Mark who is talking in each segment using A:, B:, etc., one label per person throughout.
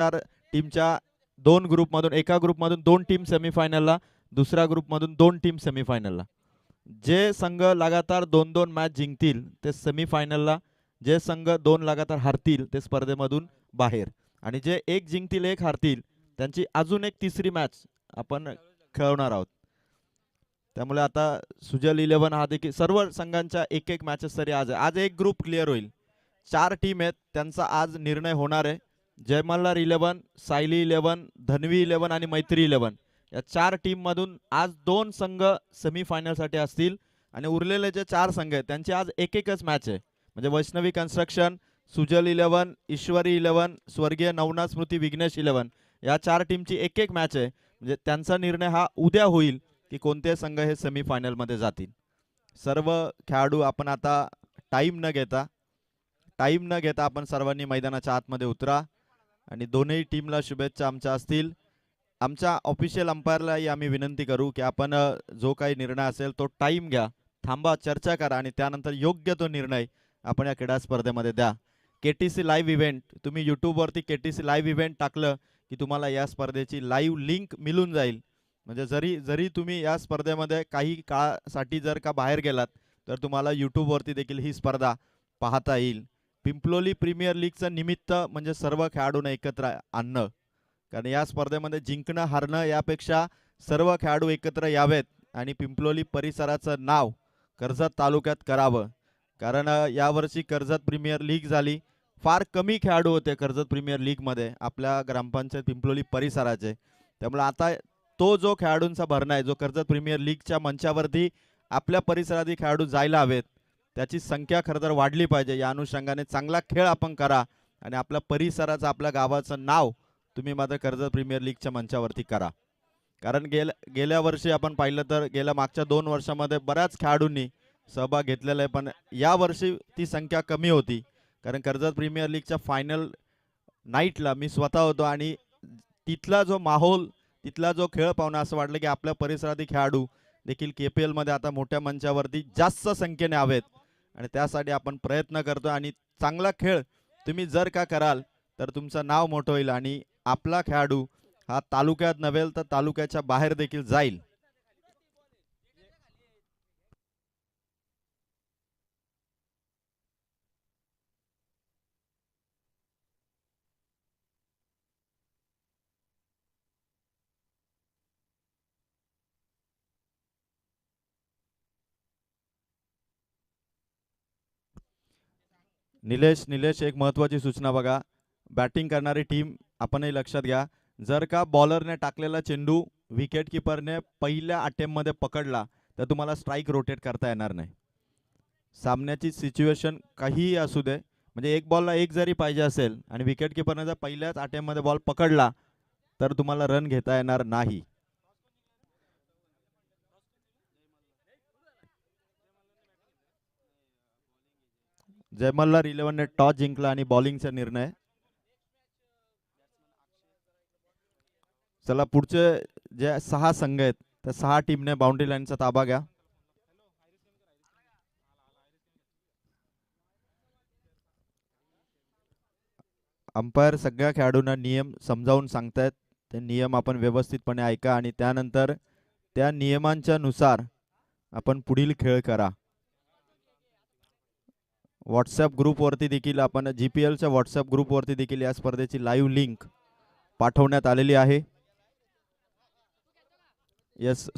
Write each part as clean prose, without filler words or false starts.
A: असणार टीमच्या दोन ग्रुपमधून, एका ग्रुपमधून 2 टीम सेमीफायनलला, दुसऱ्या ग्रुपमधून 2 टीम सेमीफायनलला. जे संघ लगातार 2-2 मॅच जिंकतील ते सेमीफायनलला, जे संघ 2 लगातार हारतील ते स्पर्धेमधून बाहेर, आणि जे एक जिंकतील एक हारतील त्यांची अजून एक तिसरी मॅच आपण खेळवणार आहोत. त्यामुळे आता सुजल 11 हा देखील सर्व संघांच्या एक एक मॅचेस तरी आज एक ग्रुप क्लिअर होईल. 4 टीम आहेत, त्यांचा आज निर्णय होणार आहे. जय मल्हार 11, सायली 11, धन्वी 11 आणि मैत्री 11 या 4 टीम मधून आज 2 संघ सेमीफायनलसाठी असतील, आणि उरलेले जे 4 संघ आहेत त्यांची आज एक एकच मॅच आहे. म्हणजे वैष्णवी कन्स्ट्रक्शन, सुजल 11, ईश्वरी 11, स्वर्गीय नवना स्मृती विघ्नेश 11 या 4 टीमची एक एक मॅच आहे. म्हणजे त्यांचा निर्णय हा उद्या होईल की कोणते संघ हे सेमीफायनलमध्ये जातील. सर्व खेळाडू आपण आता टाइम न घेता आपण सर्वांनी मैदानाच्या आतमध्ये उतरा, आणि दोन्ही टीमला शुभेच्छा आमच्या असतील. आमच्या ऑफिशियल अंपायरलाही आम्ही विनंती करू की आपण जो काही निर्णय असेल तो टाइम घ्या, थांबा, चर्चा करा आणि त्यानंतर योग्य तो निर्णय आपण या क्रीडा स्पर्धेमध्ये द्या. केटीसी लाईव्ह इव्हेंट, तुम्ही यूट्यूबवरती केटीसी लाईव्ह इव्हेंट टाकलं की तुम्हाला या स्पर्धेची लाईव्ह लिंक मिळून जाईल. म्हणजे जरी तुम्ही या स्पर्धेमध्ये काही काळासाठी जर का बाहेर गेलात तर तुम्हाला यूट्यूबवरती देखील ही स्पर्धा पाहता येईल. पिंपलोली प्रीमियर लीगचं निमित्त म्हणजे सर्व खेळाडूंना एकत्र आणणं, कारण या स्पर्धेमध्ये जिंकणं हारणं यापेक्षा सर्व खेळाडू एकत्र यावेत आणि पिंपलोली परिसराचं नाव कर्जत तालुक्यात करावं. कारण यावर्षी कर्जत प्रीमियर लीग झाली, फार कमी खेळाडू होते कर्जत प्रीमियर लीगमध्ये आपल्या ग्रामपंचायत पिंपलोली परिसराचे. त्यामुळे आता तो जो खेळाडूंचा भरणा आहे, जो कर्जत प्रीमियर लीगच्या मंचावरती आपल्या परिसरातील खेळाडू जायला हवेत, त्याची संख्या खरं तर वाढली पाहिजे. या अनुषंगाने चांगला खेळ आपण करा आणि आपल्या परिसराचं, आपल्या गावाचं नाव तुम्ही मात्र कर्जत प्रीमियर लीगच्या मंचावरती करा. कारण गेल्या वर्षी आपण पाहिलं तर गेल्या मागच्या 2 वर्षामध्ये बऱ्याच खेळाडूंनी सहभाग घेतलेला आहे, पण या वर्षी ती संख्या कमी होती. कारण कर्जत प्रीमियर लीगच्या फायनल नाईटला मी स्वतः होतो आणि तिथला जो माहोल, तिथला जो खेळ पाहून असं वाटलं की आपल्या परिसरातील खेळाडू देखील KPL मध्ये आता मोठ्या मंचावरती जास्त संख्येने हवेत, आणि त्यासाठी आपण प्रयत्न करतो. आणि चांगला खेळ तुम्ही जर का कराल तर तुमचं नाव मोठं होईल आणि आपला खेळाडू हा तालुक्यात नव्हे तर तालुक्याच्या बाहेर देखील जाईल. निलेश एक महत्त्वाची सूचना बघा, बॅटिंग करणारी टीम आपणही लक्षात घ्या. जर का बॉलरने टाकलेला चेंडू विकेट किपरने पहिल्या अटेम्प्टमध्ये पकडला तर तुम्हाला स्ट्राईक रोटेट करता येणार नाही. सामन्याची सिच्युएशन काहीही असू दे, म्हणजे एक बॉलला एक जरी पाहिजे असेल आणि विकेट किपरने जर पहिल्याच अटेम्प्टमध्ये बॉल पकडला तर तुम्हाला रन घेता येणार नाही. जयमल्लार 11 ने टॉस जिंकला आणि बॉलिंगचा निर्णय. चला पुढचे जे 6 संघ आहेत त्या 6 टीमने बाउंड्री लाईनचा ताबा घ्या. अंपायर सगळ्या खेळाडूंना नियम समजावून सांगतायत, ते नियम आपण व्यवस्थितपणे ऐका आणि त्यानंतर त्या नियमांच्या नुसार आपण पुढील खेळ करा. व्हॉट्सअप ग्रुपवरती देखील आपण GPLच्या व्हॉट्सअप ग्रुपवरती देखील या स्पर्धेची लाईव्ह लिंक पाठवण्यात आलेली आहे. यस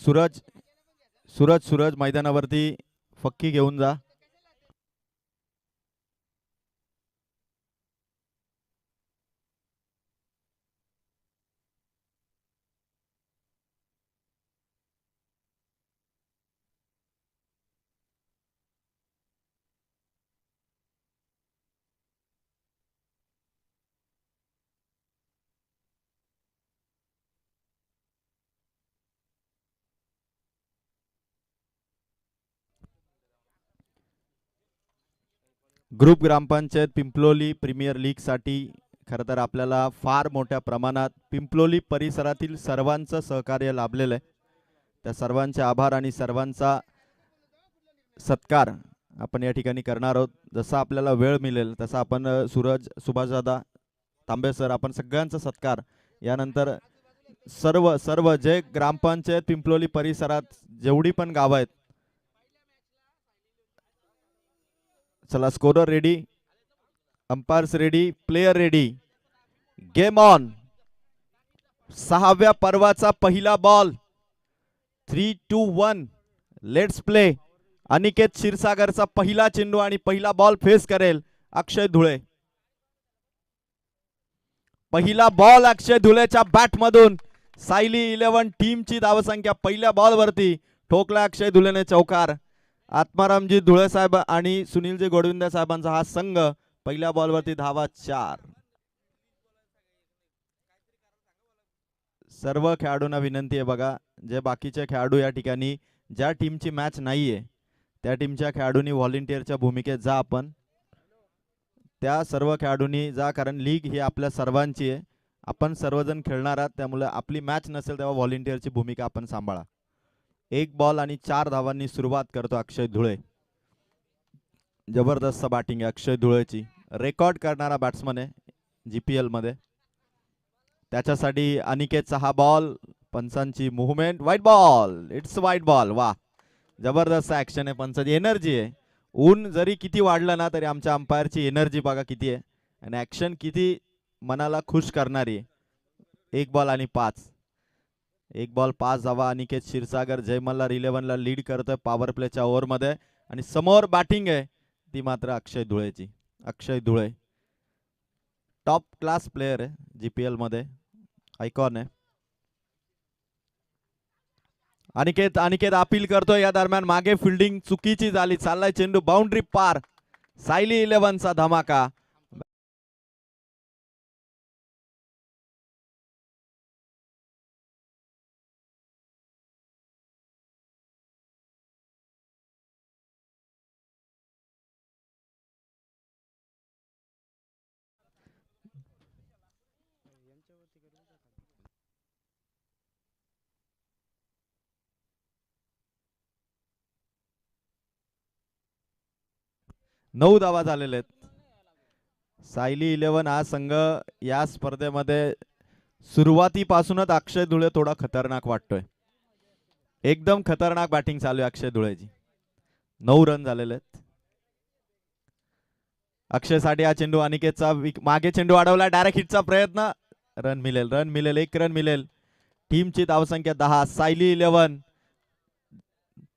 A: सूरज मैदानावरती फक्की घेऊन जा. ग्रुप ग्रामपंचायत पिंपलोली प्रीमियर लीग साठी खरं तर आपल्याला फार मोठ्या प्रमाणात पिंपलोली परिसरातील सर्वांचं सहकार्य लाभलेलं आहे. त्या सर्वांचे आभार आणि सर्वांचा सत्कार आपण या ठिकाणी करणार आहोत. जसा आपल्याला वेळ मिळेल तसा आपण सूरज, सुभाषदादा, तांबे सर, आपण सगळ्यांचा सत्कार. यानंतर सर्व सर्व जे ग्रामपंचायत पिंपलोली परिसरात जेवढी पण गाव आहेत, चला scorer ready, umpires ready, player ready, game on. 6व्या पर्वाचा पहिला बॉल. 3, 2, 1 let's play. अनिकेत क्षीरसागरचा पहिला चेंडू आणि पहिला बॉल फेस करेल अक्षय धुळे. पहिला बॉल अक्षय धुळेच्या बॅट मधून. सायली 11 टीमची धावसंख्या पहिल्या बॉल वरती. ठोकला अक्षय धुळेने चौकार. आत्मारामजी धुळे साहेब आणि सुनीलजी गोडविंदे साहेबांचा हा संघ. पहिल्या बॉल वरती धावा 4. सर्व खेळाडूंना विनंती आहे बघा, जे बाकीचे खेळाडू या ठिकाणी ज्या टीमची मॅच नाहीये त्या टीमच्या खेळाडूंनी व्हॉलेंटिअरच्या भूमिकेत जा. आपण त्या सर्व खेळाडूंनी जा, कारण लीग ही आपल्या सर्वांची आहे. आपण सर्वजण खेळणार आहात, त्यामुळे आपली मॅच नसेल तेव्हा व्हॉलेंटिअरची भूमिका आपण सांभाळा. 1 बॉल आणि 4 धावांनी सुरुवात करतो अक्षय धुळे. जबरदस्त बॅटिंग आहे अक्षय धुळेची. रेकॉर्ड करणारा बॅट्समन आहे जीपीएल मध्ये. त्याच्यासाठी अनिकेतचा हा बॉल, पंचांची movement, white ball, it's white ball. वा, जबरदस्त ऍक्शन आहे, पंचांची एनर्जी आहे. ऊन जरी किती वाढलं ना तरी आमच्या अंपायरची एनर्जी बघा किती आहे आणि ऍक्शन किती मनाला खुश करणारी आहे. 1 बॉल आणि 5. 1 बॉल 5 धावा. अनिकेत क्षीरसागर जय मल्हार 11 ला लीड करतोय पॉवर प्लेच्या ओव्हर मध्ये आणि समोर बॅटिंग आहे ती मात्र अक्षय धुळेची. अक्षय धुळे टॉप क्लास प्लेयर आहे जीपीएल मध्ये, आयकॉन आहे. अनिकेत अनिकेत अपील करतोय. या दरम्यान मागे फिल्डिंग चुकीची झाली. चाललाय चेंडू बाउंड्री पार. सायली 11 चा धमाका. नऊ धावा झालेले आहेत. सायली 11 हा संघ या स्पर्धेमध्ये सुरुवातीपासूनच अक्षय धुळे थोडा खतरनाक वाटतोय. एकदम खतरनाक बॅटिंग चालू आहे अक्षय धुळेची. 9 रन झालेले आहेत. अक्षय साठी हा चेंडू अनिकेतचा मागे चेंडू अडवला. डायरेक्ट हिटचा प्रयत्न. रन मिळेल, रन मिळेल, 1 रन मिळेल. टीमची धावसंख्या 10. सायली 11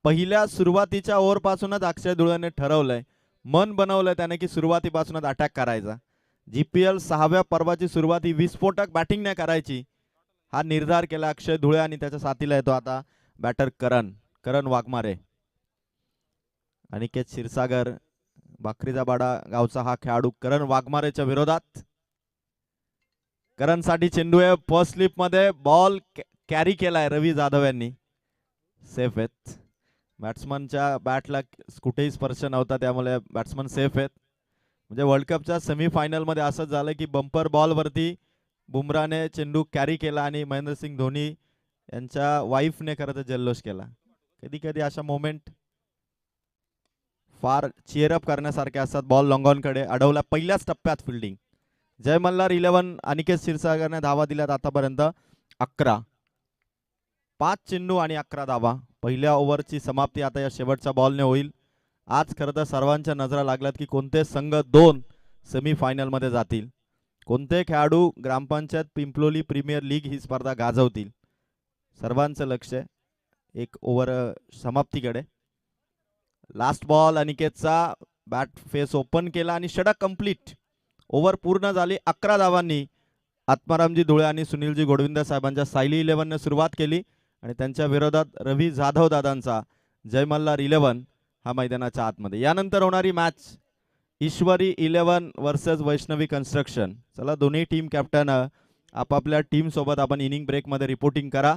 A: पहिल्या सुरुवातीच्या ओव्हर पासूनच अक्षय धुळेने ठरवलंय, मन बनवलंय त्याने की सुरुवातीपासूनच अटॅक करायचा. जीपीएल 6व्या पर्वाची सुरुवात ही विस्फोटक बॅटिंगने करायची हा निर्धार केला अक्षय धुळे आणि त्याच्या साथीला येतो आता बॅटर करण वाघमारे. अनिकेत क्षीरसागर भाकरीचा बाडा गावचा हा खेळाडू करण वाघमारेच्या विरोधात. करणसाठी चेंडू आहे फर्स्ट स्लिप मध्ये. बॉल कॅरी केलाय रवी जाधव यांनी. सेफ आहेत. बॅट्समनच्या बॅटला कुठेही स्पर्श नव्हता, त्यामुळे बॅट्समन सेफ आहेत. म्हणजे वर्ल्ड कपच्या सेमीफायनल मध्ये असंच झालं की बंपर बॉल वरती बुमराने चेंडू कॅरी केला आणि महेंद्रसिंग धोनी यांच्या वाईफने खरं तर जल्लोष केला. कधी कधी अशा मोमेंट फार चीअरअप करण्यासारखे असतात. बॉल लॉंग ऑन कडे अडवला पहिल्याच टप्प्यात फिल्डिंग. जय मल्हार 11 अनिकेत क्षीरसागरने धावा दिल्यात आतापर्यंत 11. 5 चेंडू आणि 11 धावा. पहिल्या ओव्हरची समाप्ती आता या शेवटच्या बॉलने होईल. आज खरं तर सर्वांच्या नजरा लागल्यात की कोणते संघ 2 सेमीफायनल मध्ये जातील, कोणते खेळाडू ग्रामपंचायत पिंपलोली प्रीमियर लीग ही स्पर्धा गाजवतील. सर्वांचं लक्ष एक ओव्हर समाप्तीकडे. लास्ट बॉल अनिकेतचा. बॅट फेस ओपन केला आणि षटक कंप्लीट. ओव्हर पूर्ण झाली 11 धावांनी. आत्मारामजी धुळे आणि सुनीलजी गोडविंदे साहेबांच्या सायली 11 ने सुरुवात केली आणि त्यांच्या विरोधात रवी जाधव दादांचा जय मल्हार 11 हा मैदानाच्या आतमध्ये. यानंतर होणारी मॅच ईश्वरी 11 वर्सेस वैष्णवी कन्स्ट्रक्शन. चला दोन्ही टीम कॅप्टन आपापल्या टीम सोबत आपण इनिंग ब्रेक मध्ये रिपोर्टिंग करा.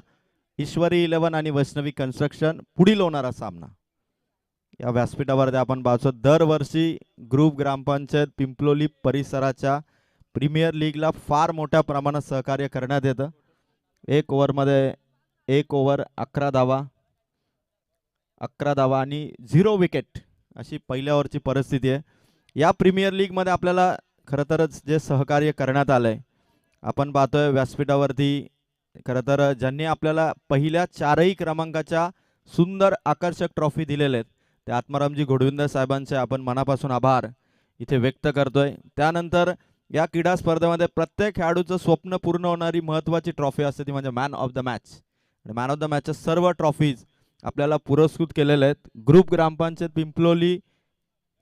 A: ईश्वरी 11 आणि वैष्णवी कन्स्ट्रक्शन पुढील होणारा सामना. या व्यासपीठावर आपण पाहतो दरवर्षी ग्रुप ग्रामपंचायत पिंपलोली परिसराच्या प्रीमियर लीगला फार मोठ्या प्रमाणात सहकार्य करण्यात येतं. 1 ओव्हर मध्ये 1 ओव्हर 11 धावा, 11 धावा आणि 0 विकेट अशी पहिल्या ओव्हरची परिस्थिती आहे. या प्रीमियर लीग मध्ये आपल्याला खरं तरच जे सहकार्य करण्यात आलंय आपण पाहतोय व्यासपीठावरती खरं तर ज्यांनी आपल्याला पहिल्या 4ही क्रमांकाच्या सुंदर आकर्षक ट्रॉफी दिलेले आहेत ते आत्मारामजी घोडविंदर साहेबांचे आपण मनापासून आभार इथे व्यक्त करतोय। त्यानंतर या क्रीडा स्पर्धेमध्ये प्रत्येक खेळाडूचं स्वप्न पूर्ण होणारी महत्त्वाची ट्रॉफी असते ती म्हणजे मॅन ऑफ द मॅच। आणि मॅन ऑफ द मॅचच्या सर्व ट्रॉफीज आपल्याला पुरस्कृत केलेले आहेत। ग्रुप ग्रामपंचायत पिंपलोली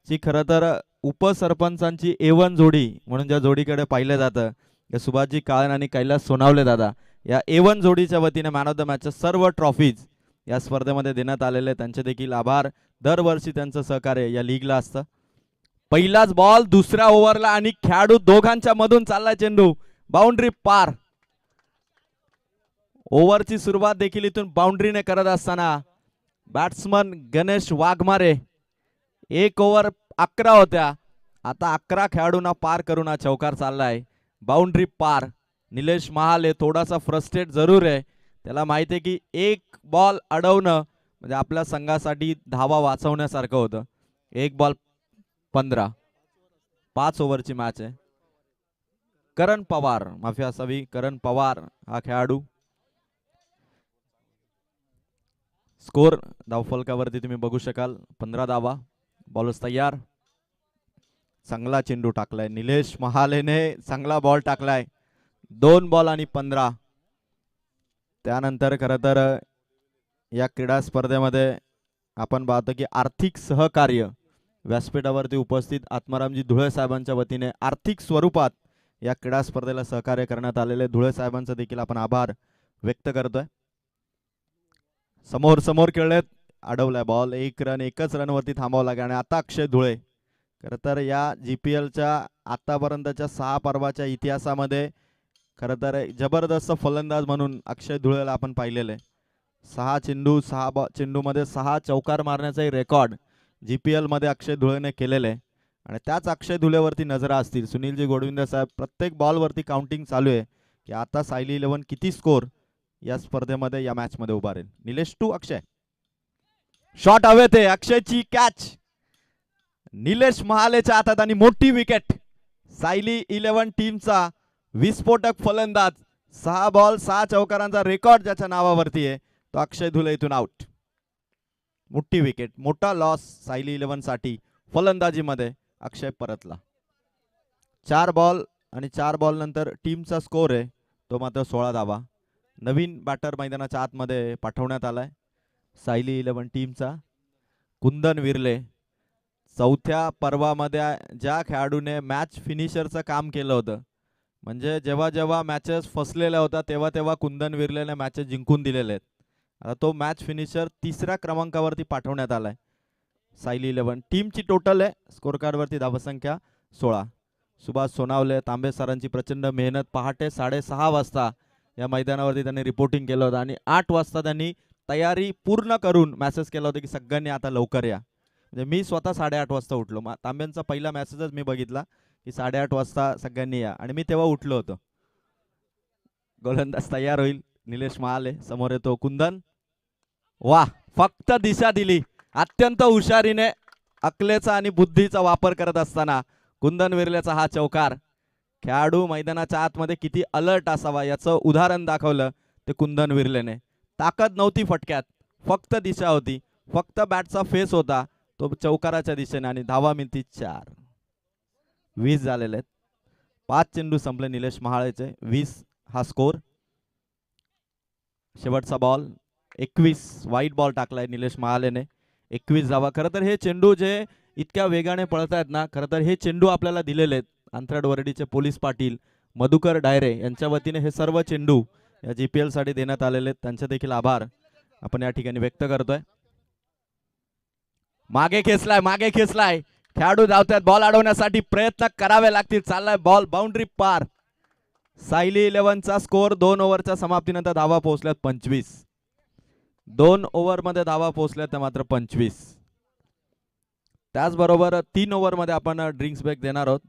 A: ची खरं तर उपसरपंचांची A1 जोडी म्हणून ज्या जोडीकडे पाहिलं जातं या सुभाषजी काळन आणि कैलास सोनावले दादा या A1 जोडीच्या वतीने मॅन ऑफ द मॅचच्या सर्व ट्रॉफीज या स्पर्धेमध्ये देण्यात आलेले त्यांचे देखील आभार। दरवर्षी त्यांचं सहकार्य या लीगला असतं। पहिलाच बॉल दुसऱ्या ओव्हरला आणि खेळाडू दोघांच्या मधून चाललाय चेंडू बाउंड्री पार। ओव्हरची सुरुवात देखील इथून बाउंड्रीने करत असताना बॅट्समन गणेश वाघमारे एक ओव्हर 11 होत्या आता 11 खेळाडूंना पार करून हा चौकार चाललाय बाउंड्री पार। निलेश महाले थोडासा फ्रस्ट्रेट जरूर आहे त्याला माहिती आहे की एक बॉल अडवणं म्हणजे आपल्या संघासाठी धावा वाचवण्यासारखं होतं। एक बॉल 15 5 ओव्हरची मॅच आहे। करण पवार माफी असावी करण पवार हा खेळाडू स्कोर धावफलकावरती तुम्ही बघू शकाल 15 धावा बॉलर्स तयार। चांगला चेंडू टाकलाय निलेश महालेने चांगला बॉल टाकलाय 2 बॉल आणि 15। त्यानंतर खरं तर या क्रीडा स्पर्धेमध्ये आपण पाहतो की आर्थिक सहकार्य व्यासपीठावरती उपस्थित आत्मारामजी धुळे साहेबांच्या वतीने आर्थिक स्वरूपात या क्रीडा स्पर्धेला सहकार्य करण्यात आलेले धुळे साहेबांचा देखील आपण आभार व्यक्त करतोय। समोर समोर खेळलेत अडवलाय बॉल एक रन एकच रन वरती थांबावं लागेल आणि आता अक्षय धुळे खरं तर या GPLच्या आतापर्यंतच्या 6 पर्वाच्या इतिहासामध्ये खरं तर जबरदस्त फलंदाज म्हणून अक्षय धुळेला आपण पाहिलेले 6 चेंडूमध्ये 6 चौकार मारण्याचा रेकॉर्ड GPL मध्ये अक्षय धुळेने केलेले आणि त्याच अक्षय धुळेवरती नजरा असतील सुनीलजी घोडविंदर साहेब प्रत्येक बॉलवरती काउंटिंग चालू आहे की आता सायली 11 किती स्कोर या स्पर्धेमध्ये या मॅच मध्ये उभारेल। निलेश टू अक्षय शॉट हवे ते अक्षयची कॅच निलेश महालेच्या हातात आणि मोठी विकेट। सायली 11 टीमचा विस्फोटक फलंदाज 6 बॉल 6 चौकारांचा रेकॉर्ड ज्याच्या नावावरती आहे तो अक्षय धुळे इथून आउट। मोठी विकेट मोठा लॉस सायली 11 साठी फलंदाजीमध्ये अक्षय परतला। 4 बॉल आणि 4 बॉल नंतर टीमचा स्कोर आहे तो मात्र 16 धावा। नवीन बॅटर मैदानाच्या आतमध्ये पाठवण्यात आलाय सायली 11 टीमचा कुंदन विरले। चौथ्या पर्वामध्ये ज्या खेळाडूने मॅच फिनिशरचं काम केलं होतं म्हणजे जेव्हा जेव्हा मॅचेस फसलेल्या होत्या तेव्हा तेव्हा कुंदन विरलेने मॅचेस जिंकून दिलेले आहेत। आता तो मॅच फिनिशर 3ऱ्या क्रमांकावरती पाठवण्यात आलाय सायली 11 टीमची टोटल आहे स्कोर कार्डवरती धावसंख्या 16। सुभाष सोनावले तांबे सरांची प्रचंड मेहनत पहाटे 6:30 वाजता या मैदानावरती त्यांनी रिपोर्टिंग केलं होतं आणि 8 वाजता त्यांनी तयारी पूर्ण करून मेसेज केला होता की सगळ्यांनी आता लवकर या। म्हणजे मी स्वतः 8:30 वाजता उठलो तांब्यांचा पहिला मेसेजच मी बघितला की 8:30 वाजता सगळ्यांनी या आणि मी तेव्हा उठलो होतो। गोलंदाज तयार होईल निलेश महाले समोर येतो कुंदन वाह फक्त दिशा दिली अत्यंत हुशारीने अकलेचा आणि बुद्धीचा वापर करत असताना कुंदन विरलेचा हा चौकार। खेळाडू मैदानाच्या आतमध्ये किती अलर्ट असावा याचं उदाहरण दाखवलं ते कुंदन विरलेने। ताकद नव्हती फटक्यात फक्त दिशा होती फक्त बॅटचा फेस होता तो चौकाराच्या दिशेने आणि धावा मिळती 4। 20 झालेले आहेत 5 चेंडू संपले निलेश महाळेचे 20 हा स्कोर। शेवटचा बॉल 21 वाईट बॉल टाकलाय निलेश महालेने 21 धावा। खरं तर हे चेंडू जे इतक्या वेगाने पळत आहेत ना खरं तर हे चेंडू आपल्याला दिलेले आहेत अंतराळ वरडीचे पोलीस पाटील मधुकर डायरे यांच्या वतीने हे सर्व चेंडू या GPL साठी देण्यात आलेले आहेत त्यांचे देखील आभार आपण या ठिकाणी व्यक्त करतोय। मागे खेचलाय खेळाडू धावतात बॉल अडवण्यासाठी प्रयत्न करावे लागतील चाललाय बॉल बाउंड्री पार। सायली 11 चा स्कोर 2 ओव्हरच्या समाप्तीनंतर धावा पोहोचल्यात 25। 2 ओव्हर मध्ये धावा पोहोचल्यात मात्र 25। त्याचबरोबर 3 ओव्हर मध्ये आपण ड्रिंक्स ब्रेक देणार आहोत।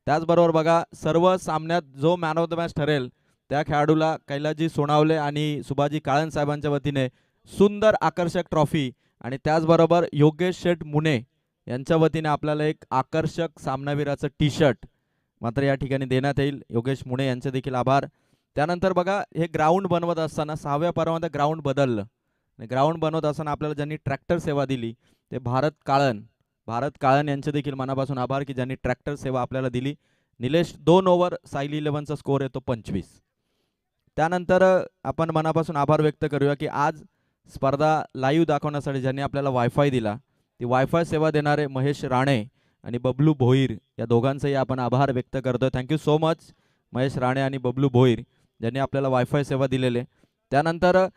A: त्याचबरोबर बघा सर्व सामन्यात जो मॅन ऑफ द मॅच ठरेल त्या खेळाडूला कैलासजी सोनावले आणि सुभाषजी काळन साहेबांच्या वतीने सुंदर आकर्षक ट्रॉफी आणि त्याचबरोबर योगेश शेठ मुने यांच्या वतीने आपल्याला एक आकर्षक सामनावीराचं टी शर्ट मात्र या ठिकाणी देण्यात येईल. योगेश मुणे यांचे देखील आभार. त्यानंतर बघा, हे ग्राउंड बनवत असताना 6व्या पर्वामध्ये ग्राउंड बदललं. ग्राउंड बनवत असताना आपल्याला ज्यांनी ट्रॅक्टर सेवा दिली ते भारत काळन यांचे देखील मनापासून आभार की ज्यांनी ट्रॅक्टर सेवा आपल्याला दिली. निलेश 2 ओव्हर सायली 11चा स्कोर येतो 25. त्यानंतर आपण मनापासून आभार व्यक्त करूया की आज स्पर्धा लाईव्ह दाखवण्यासाठी ज्यांनी आपल्याला वायफाय दिला, ती वायफाय सेवा देणारे महेश राणे आणि बबलू भोईर या दोघांचेही आपण आभार व्यक्त करतोय. Thank you so much Mahesh Rane आणि बबलू भोईर ज्यांनी आपल्याला वायफाय सेवा दिलेले. त्यानंतर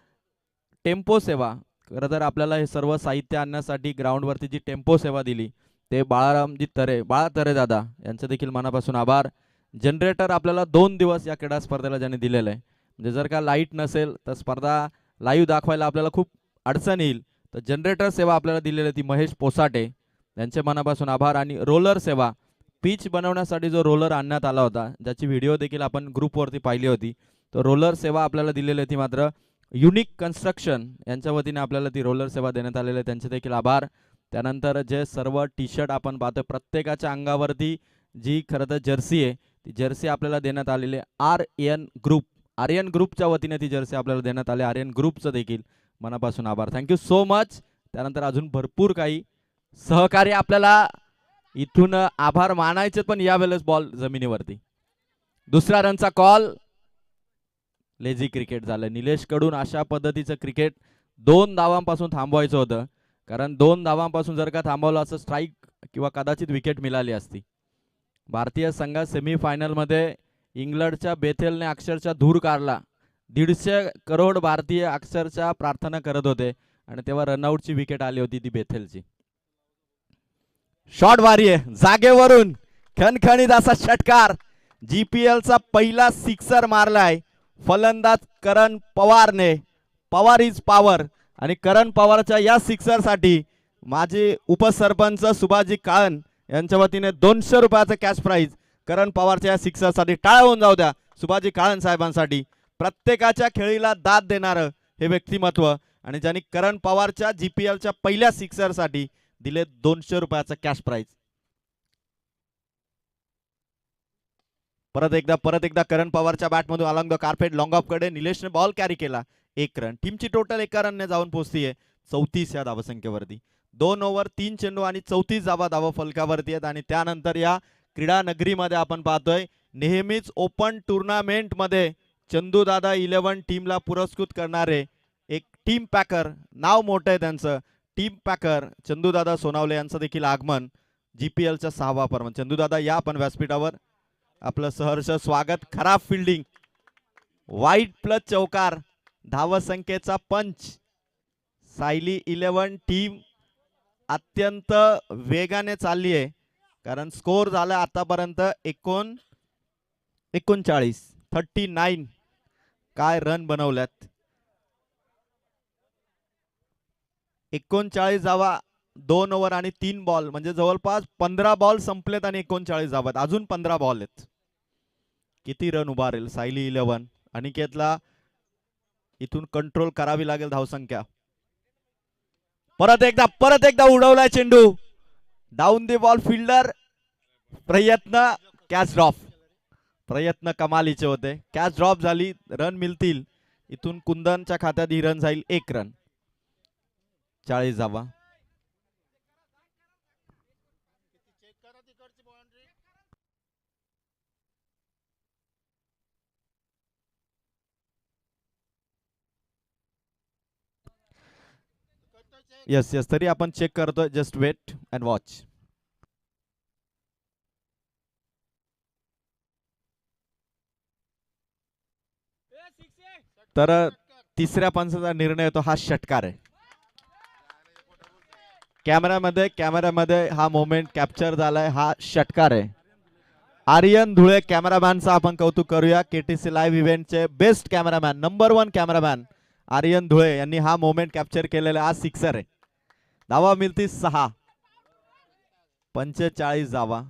A: टेम्पो सेवा, खरं तर आपल्याला हे सर्व साहित्य आणण्यासाठी ग्राउंडवरती जी टेम्पो सेवा दिली ते बाळा तरे दादा यांचे देखील मनापासून आभार. जनरेटर आपल्याला 2 दिवस या क्रीडा स्पर्धेला ज्यांनी दिलेलं आहे, म्हणजे जर का लाईट नसेल तर स्पर्धा लाईव्ह दाखवायला आपल्याला खूप अडचण येईल, तर जनरेटर सेवा आपल्याला दिलेली ती महेश पोसाटे यांचे मनापासून आभार. आणि रोलर सेवा, पिच बनवण्यासाठी जो रोलर आणण्यात आला होता ज्याची व्हिडिओ देखील आपण ग्रुपवरती पाहिली होती, तो रोलर सेवा आपल्याला दिलेली होती. मात्र युनिक कन्स्ट्रक्शन यांच्या वतीने आपल्याला ती रोलर सेवा देण्यात आलेली आहे, त्यांचे देखील आभार. त्यानंतर जे सर्व टी शर्ट आपण पाहतोय प्रत्येकाच्या अंगावरती जी खरं तर जर्सी आहे ती जर्सी आपल्याला देण्यात आलेली आहे. आर्यन ग्रुपच्या वतीने ती जर्सी आपल्याला देण्यात आली. आर्यन ग्रुपचं देखील मनापासून आभार. Thank you so much. त्यानंतर अजून भरपूर काही सहकार्य आपल्याला इथून आभार मानायचे, पण यावेळेस बॉल जमिनीवरती. दुसऱ्या रनचा कॉल, लेझी क्रिकेट झालं निलेश कडून. अशा पद्धतीचं क्रिकेट 2 धावांपासून थांबवायचं होतं, कारण 2 धावांपासून जर का थांबवलं असं स्ट्राईक किंवा कदाचित विकेट मिळाली असती. भारतीय संघ सेमीफायनलमध्ये इंग्लंडच्या बेथेलने अक्षरशः धूर काढला. 150 करोड भारतीय अक्षरशः प्रार्थना करत होते आणि तेव्हा रनआउटची विकेट आली होती ती बेथेलची. शॉट भारी आहे, जागेवरून खणखणीत असा षटकार. जीपीएलचा पहिला सिक्सर मारलाय फलंदाज करण पवारने. Pawar is power. आणि करण पवारच्या या सिक्सरसाठी माझे उपसरपंच सुभाजी काळन यांच्या वतीने 200 रुपयाचं कॅश प्राइज करण पवारच्या या सिक्सरसाठी. टाळ्या होऊन जाऊ द्या सुभाजी काळन साहेबांसाठी. प्रत्येकाच्या खेळीला दाद देणारं हे व्यक्तिमत्व आणि ज्यांनी करण पवारच्या जीपीएलच्या पहिल्या सिक्सरसाठी दिले 200 रुपयाचं कॅश प्राइज. परत एकदा करण पवारच्या बॅटमधून along the carpet long off कडे निलेशने बॉल कॅरी केला. 1 रन. टीमची टोटल 1 रनने जाऊन पोहोचतीये 34 या धावसंख्येवरती. 2 ओव्हर 3 चेंडू आणि 34 धावा फलकावरती आहेत. आणि त्यानंतर या क्रीडा नगरीमध्ये आपण पाहतोय नेहमीच ओपन टुर्नामेंट मध्ये चंदूदादा 11 टीमला पुरस्कृत करणारे एक टीम पॅकर, नाव मोठं आहे त्यांचं, टीम पॅकर चंदूदादा सोनावले यांचं देखील आगमन. जीपीएलच्या 6वा पर्व. चंदूदादा या आपण व्यासपीठावर, आपलं सहर्ष स्वागत. खराब फिल्डिंग, वाईट प्लस चौकार, धावसंख्येचा पंच. सायली 11 टीम अत्यंत वेगाने चालली आहे, कारण स्कोर झाला आतापर्यंत 39. काय रन बनवल्यात. 39 धावा 2 ओव्हर आणि 3 बॉल, म्हणजे जवळपास 15 बॉल संपलेत आणि 39 धावा. अजून 15 बॉल आहेत. किती रन उभारेल सायली 11. अनिकेतला इथून कंट्रोल करावी लागेल धावसंख्या. परत एकदा उडवलाय चेंडू. Down the ball fielder. प्रयत्न कॅच ड्रॉप. प्रयत्न कमालीचे होते. कॅच ड्रॉप झाली. रन मिळतील इथून. कुंदनच्या खात्यात ही रन जाईल 1 रन. 40 धावा. यस तरी आपण चेक करतोय. Just wait and watch. तर तिसऱ्या पंचाचा निर्णय येतो. हा षटकार आहे. कॅमेऱ्यामध्ये हा मोमेंट कॅप्चर झालाय. हा षटकार आहे. आर्यन धुळे कॅमेरामॅनचा आपण कौतुक करूया. केटीसी लाईव्ह इव्हेंटचे best cameraman, number 1 cameraman Aryan Dhule यांनी हा मोमेंट कॅप्चर केलेला. हा सिक्सर आहे. धावा मिळती 6. 45 धावा.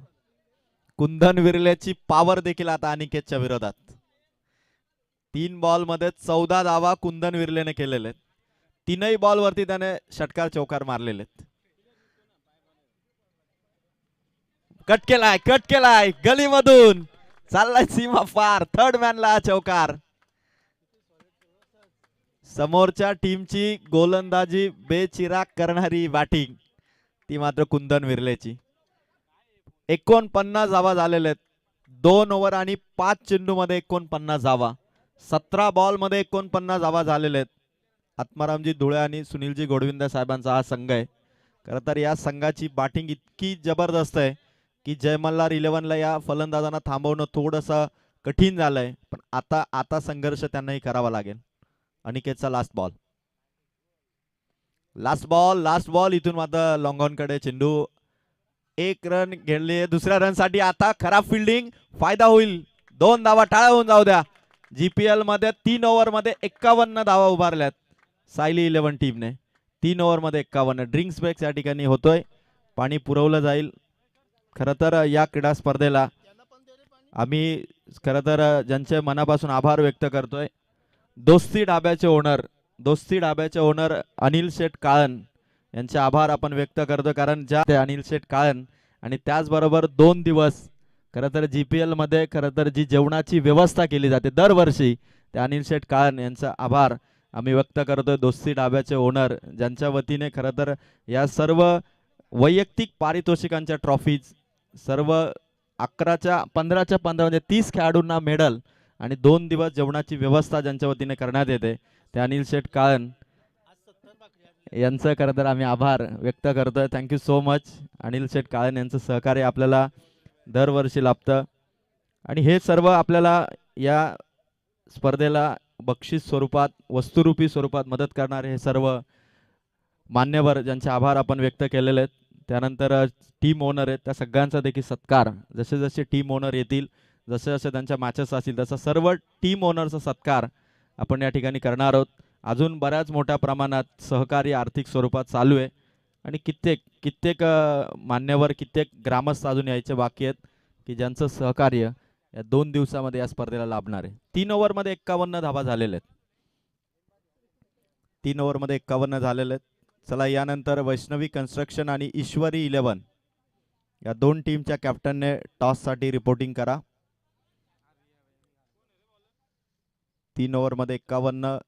A: कुंदन विरलेची पॉवर देखील आता अनिकेतच्या विरोधात. 3 बॉल मध्ये 14 धावा कुंदन विरलेने केलेले. 3ही बॉल वरती त्याने षटकार चौकार मारलेले. कट केलाय गलीमधून चाललाय सीमा पार. थर्ड मॅनला चौकार. समोरच्या टीमची गोलंदाजी बेचिराग करणारी बॅटिंग ती मात्र कुंदन विर्लेची. 49 धावा झालेल्या आहेत. 2 ओव्हर आणि 5 चेंडू मध्ये 49 धावा. 17 बॉल मध्ये 49 धावा झालेल्या आहेत. आत्मारामजी धुळे आणि सुनीलजी गोडविंदे साहेबांचा हा संघ आहे. खरं तर या संघाची बॅटिंग इतकी जबरदस्त आहे की जय मल्हार 11ला या फलंदाजांना थांबवणं थोडंसं कठीण झालंय. पण आता संघर्ष त्यांनाही करावा लागेल. अनिकेतचा लास्ट बॉल इथून मात्र लॉंग ऑन कडे चेंडू. 1 रन घेतले. दुसऱ्या रन साठी आता खराब फिल्डिंग. फायदा होईल. 2 धावा टाळा होऊन जाऊ द्या. जीपीएल मध्ये 3 ओव्हर मध्ये 51 धावा उभारल्यात सायली 11 टीमने. 3 ओव्हर मध्ये 51. ड्रिंक्स ब्रेक या ठिकाणी होतोय. पाणी पुरवलं जाईल. खरं तर या क्रीडा स्पर्धेला आम्ही खरं तर ज्यांचे मनापासून आभार व्यक्त करतोय. दोस्ती ढाब्याचे ओनर अनिल शेठ काळन यांचे आभार आपण व्यक्त करतो. कारण ज्या अनिल शेठ काळन आणि त्याचबरोबर 2 दिवस खरं तर जीपीएल मध्ये खरं तर जी जेवणाची व्यवस्था केली जाते दरवर्षी त्या अनिल शेठ काळन यांचा आभार आम्ही व्यक्त करतोय. दोस्ती ढाब्याचे ओनर ज्यांच्या वतीने खरं तर या सर्व वैयक्तिक पारितोषिकांच्या ट्रॉफीज सर्व 15च्या 15 म्हणजे 30 खेळाडूंना मेडल आणि 2 दिवस जेवणाची व्यवस्था ज्यांच्या वतीने करण्यात येते ते अनिल शेठ काळन यांचं खरं तर आम्ही आभार व्यक्त करतोय. Thank you so much. Anil Sheth Kalan यांचं सहकार्य आपल्याला दरवर्षी लाभतं आणि हे सर्व आपल्याला या स्पर्धेला बक्षीस स्वरूपात वस्तुरूपी स्वरूपात मदत करणारे हे सर्व मान्यवर ज्यांचे आभार आपण व्यक्त केलेले आहेत. त्यानंतर टीम ओनर आहेत त्या सगळ्यांचा देखील सत्कार जसे जसे टीम ओनर येतील जसे जसे त्यांच्या मॅचेस असतील तसा सर्व टीम ओनरचा सत्कार आपण या ठिकाणी करणार आहोत. अजून बऱ्याच मोठ्या प्रमाणात सहकार्य आर्थिक स्वरूपात चालू आहे आणि कित्येक मान्यवर कित्येक ग्रामस्थ अजून यायचे बाकी आहेत की ज्यांचं सहकार्य या 2 दिवसामध्ये या स्पर्धेला लाभणार आहे. 3 ओव्हर मध्ये 51 धावा झालेल्या आहेत. 3 ओव्हर मध्ये 51 झालेले आहेत. चला यानंतर वैष्णवी कन्स्ट्रक्शन आणि ईश्वरी 11 या 2 टीमच्या कॅप्टनने टॉस साठी रिपोर्टिंग करा. 3 ओव्हर मध्ये 51.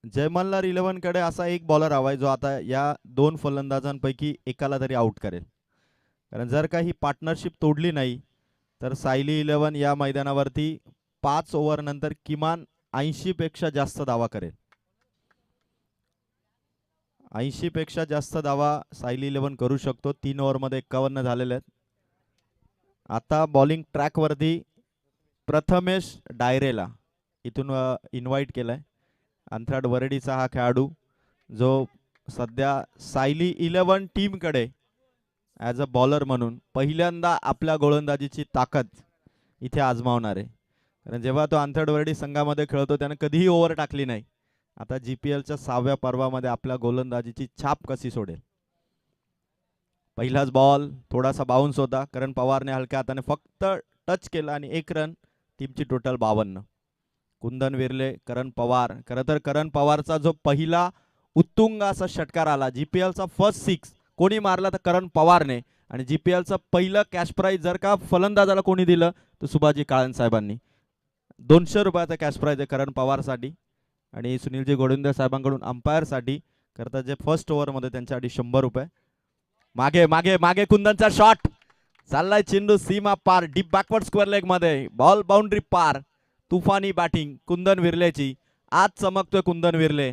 A: जय मल्हार 11 कडे असा एक बॉलर हवाय जो आता या 2 फलंदाजांपैकी एकाला तरी आउट करेल. कारण जर का ही पार्टनरशिप तोडली नाही तर सायली 11 या मैदानावरती 5 ओव्हर नंतर किमान 80 पेक्षा जास्त धावा करेल. 80 पेक्षा जास्त धावा सायली 11 करू शकतो. 3 ओव्हर मध्ये 51 झालेले आहेत. आता बॉलिंग ट्रॅक वरती प्रथमेश डायरेला इथून इन्व्हाइट केलाय. अंथराड वरडीचा हा खेळाडू जो सध्या सायली 11 टीम कडे ॲज अ बॉलर म्हणून पहिल्यांदा आपल्या गोलंदाजीची ताकद इथे आजमावणार आहे. कारण जेव्हा तो अंथराड वरडी संघामध्ये खेळतो त्याने कधीही ओव्हर टाकली नाही. आता जीपीएलच्या 6व्या पर्वामध्ये आपल्या गोलंदाजीची छाप कशी सोडेल. पहिलाच बॉल थोडासा बाउन्स होता. करण पवारने हलक्या हाताने फक्त टच केला आणि 1 रन. टीमची टोटल 52. कुंदन विर्ले करण पवार. खरं तर करण पवारचा जो पहिला उत्तुंग असा षटकार आला जीपीएलचा फर्स्ट 6 कोणी मारला तर करण पवारने आणि जीपीएलचं पहिलं कॅश प्राइज जर का फलंदाजाला कोणी दिलं तर सुभाजी काळन साहेबांनी. 200 रुपयाचा कॅश प्राइज आहे करण पवारसाठी आणि सुनीलजी गोडविंदे साहेबांकडून अंपायरसाठी करता जे फर्स्ट ओव्हरमध्ये त्यांच्यासाठी 100 रुपये. मागे मागे मागे कुंदनचा शॉट चाललाय चेंडू सीमा पार डीप बॅकवर्ड स्क्वेअर लेग मध्ये. बॉल बाउंड्री पार. तुफानी बॅटिंग कुंदन विर्लेची. आज चमकतोय कुंदन विर्ले.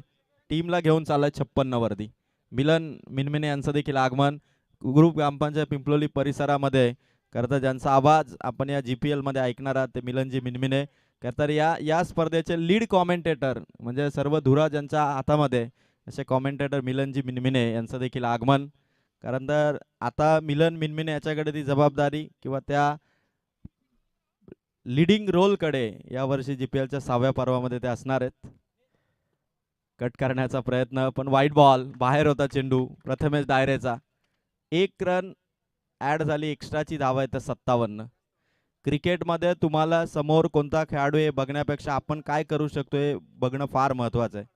A: टीमला घेऊन चाललाय 56 वरती. मिलन मिनमिने यांचं देखील आगमन ग्रुप ग्रामपंचायत पिंपलोली परिसरामध्ये करता ज्यांचा आवाज आपण या जीपीएल मध्ये ऐकणार आहात ते मिलनजी मिनमिने. तर या स्पर्धेचे लीड कॉमेंटेटर म्हणजे सर्व धुरा ज्यांच्या हातामध्ये असे कॉमेंटेटर मिलनजी मिनमिने यांचं देखील आगमन. कारण तर आता मिलन मिनमिने याच्याकडे ती जबाबदारी किंवा त्या लीडिंग रोल कडे यावर्षी जीपीएलच्या 6व्या पर्वामध्ये ते असणार आहेत. कट करण्याचा प्रयत्न पण वाईट बॉल बाहेर होता चेंडू प्रथमेश डायरेचा. 1 रन ऍड झाली. एक्स्ट्राची धावा आहे तर 57. क्रिकेटमध्ये तुम्हाला समोर कोणता खेळाडू आहे बघण्यापेक्षा आपण काय करू शकतो हे बघणं फार महत्त्वाचं आहे.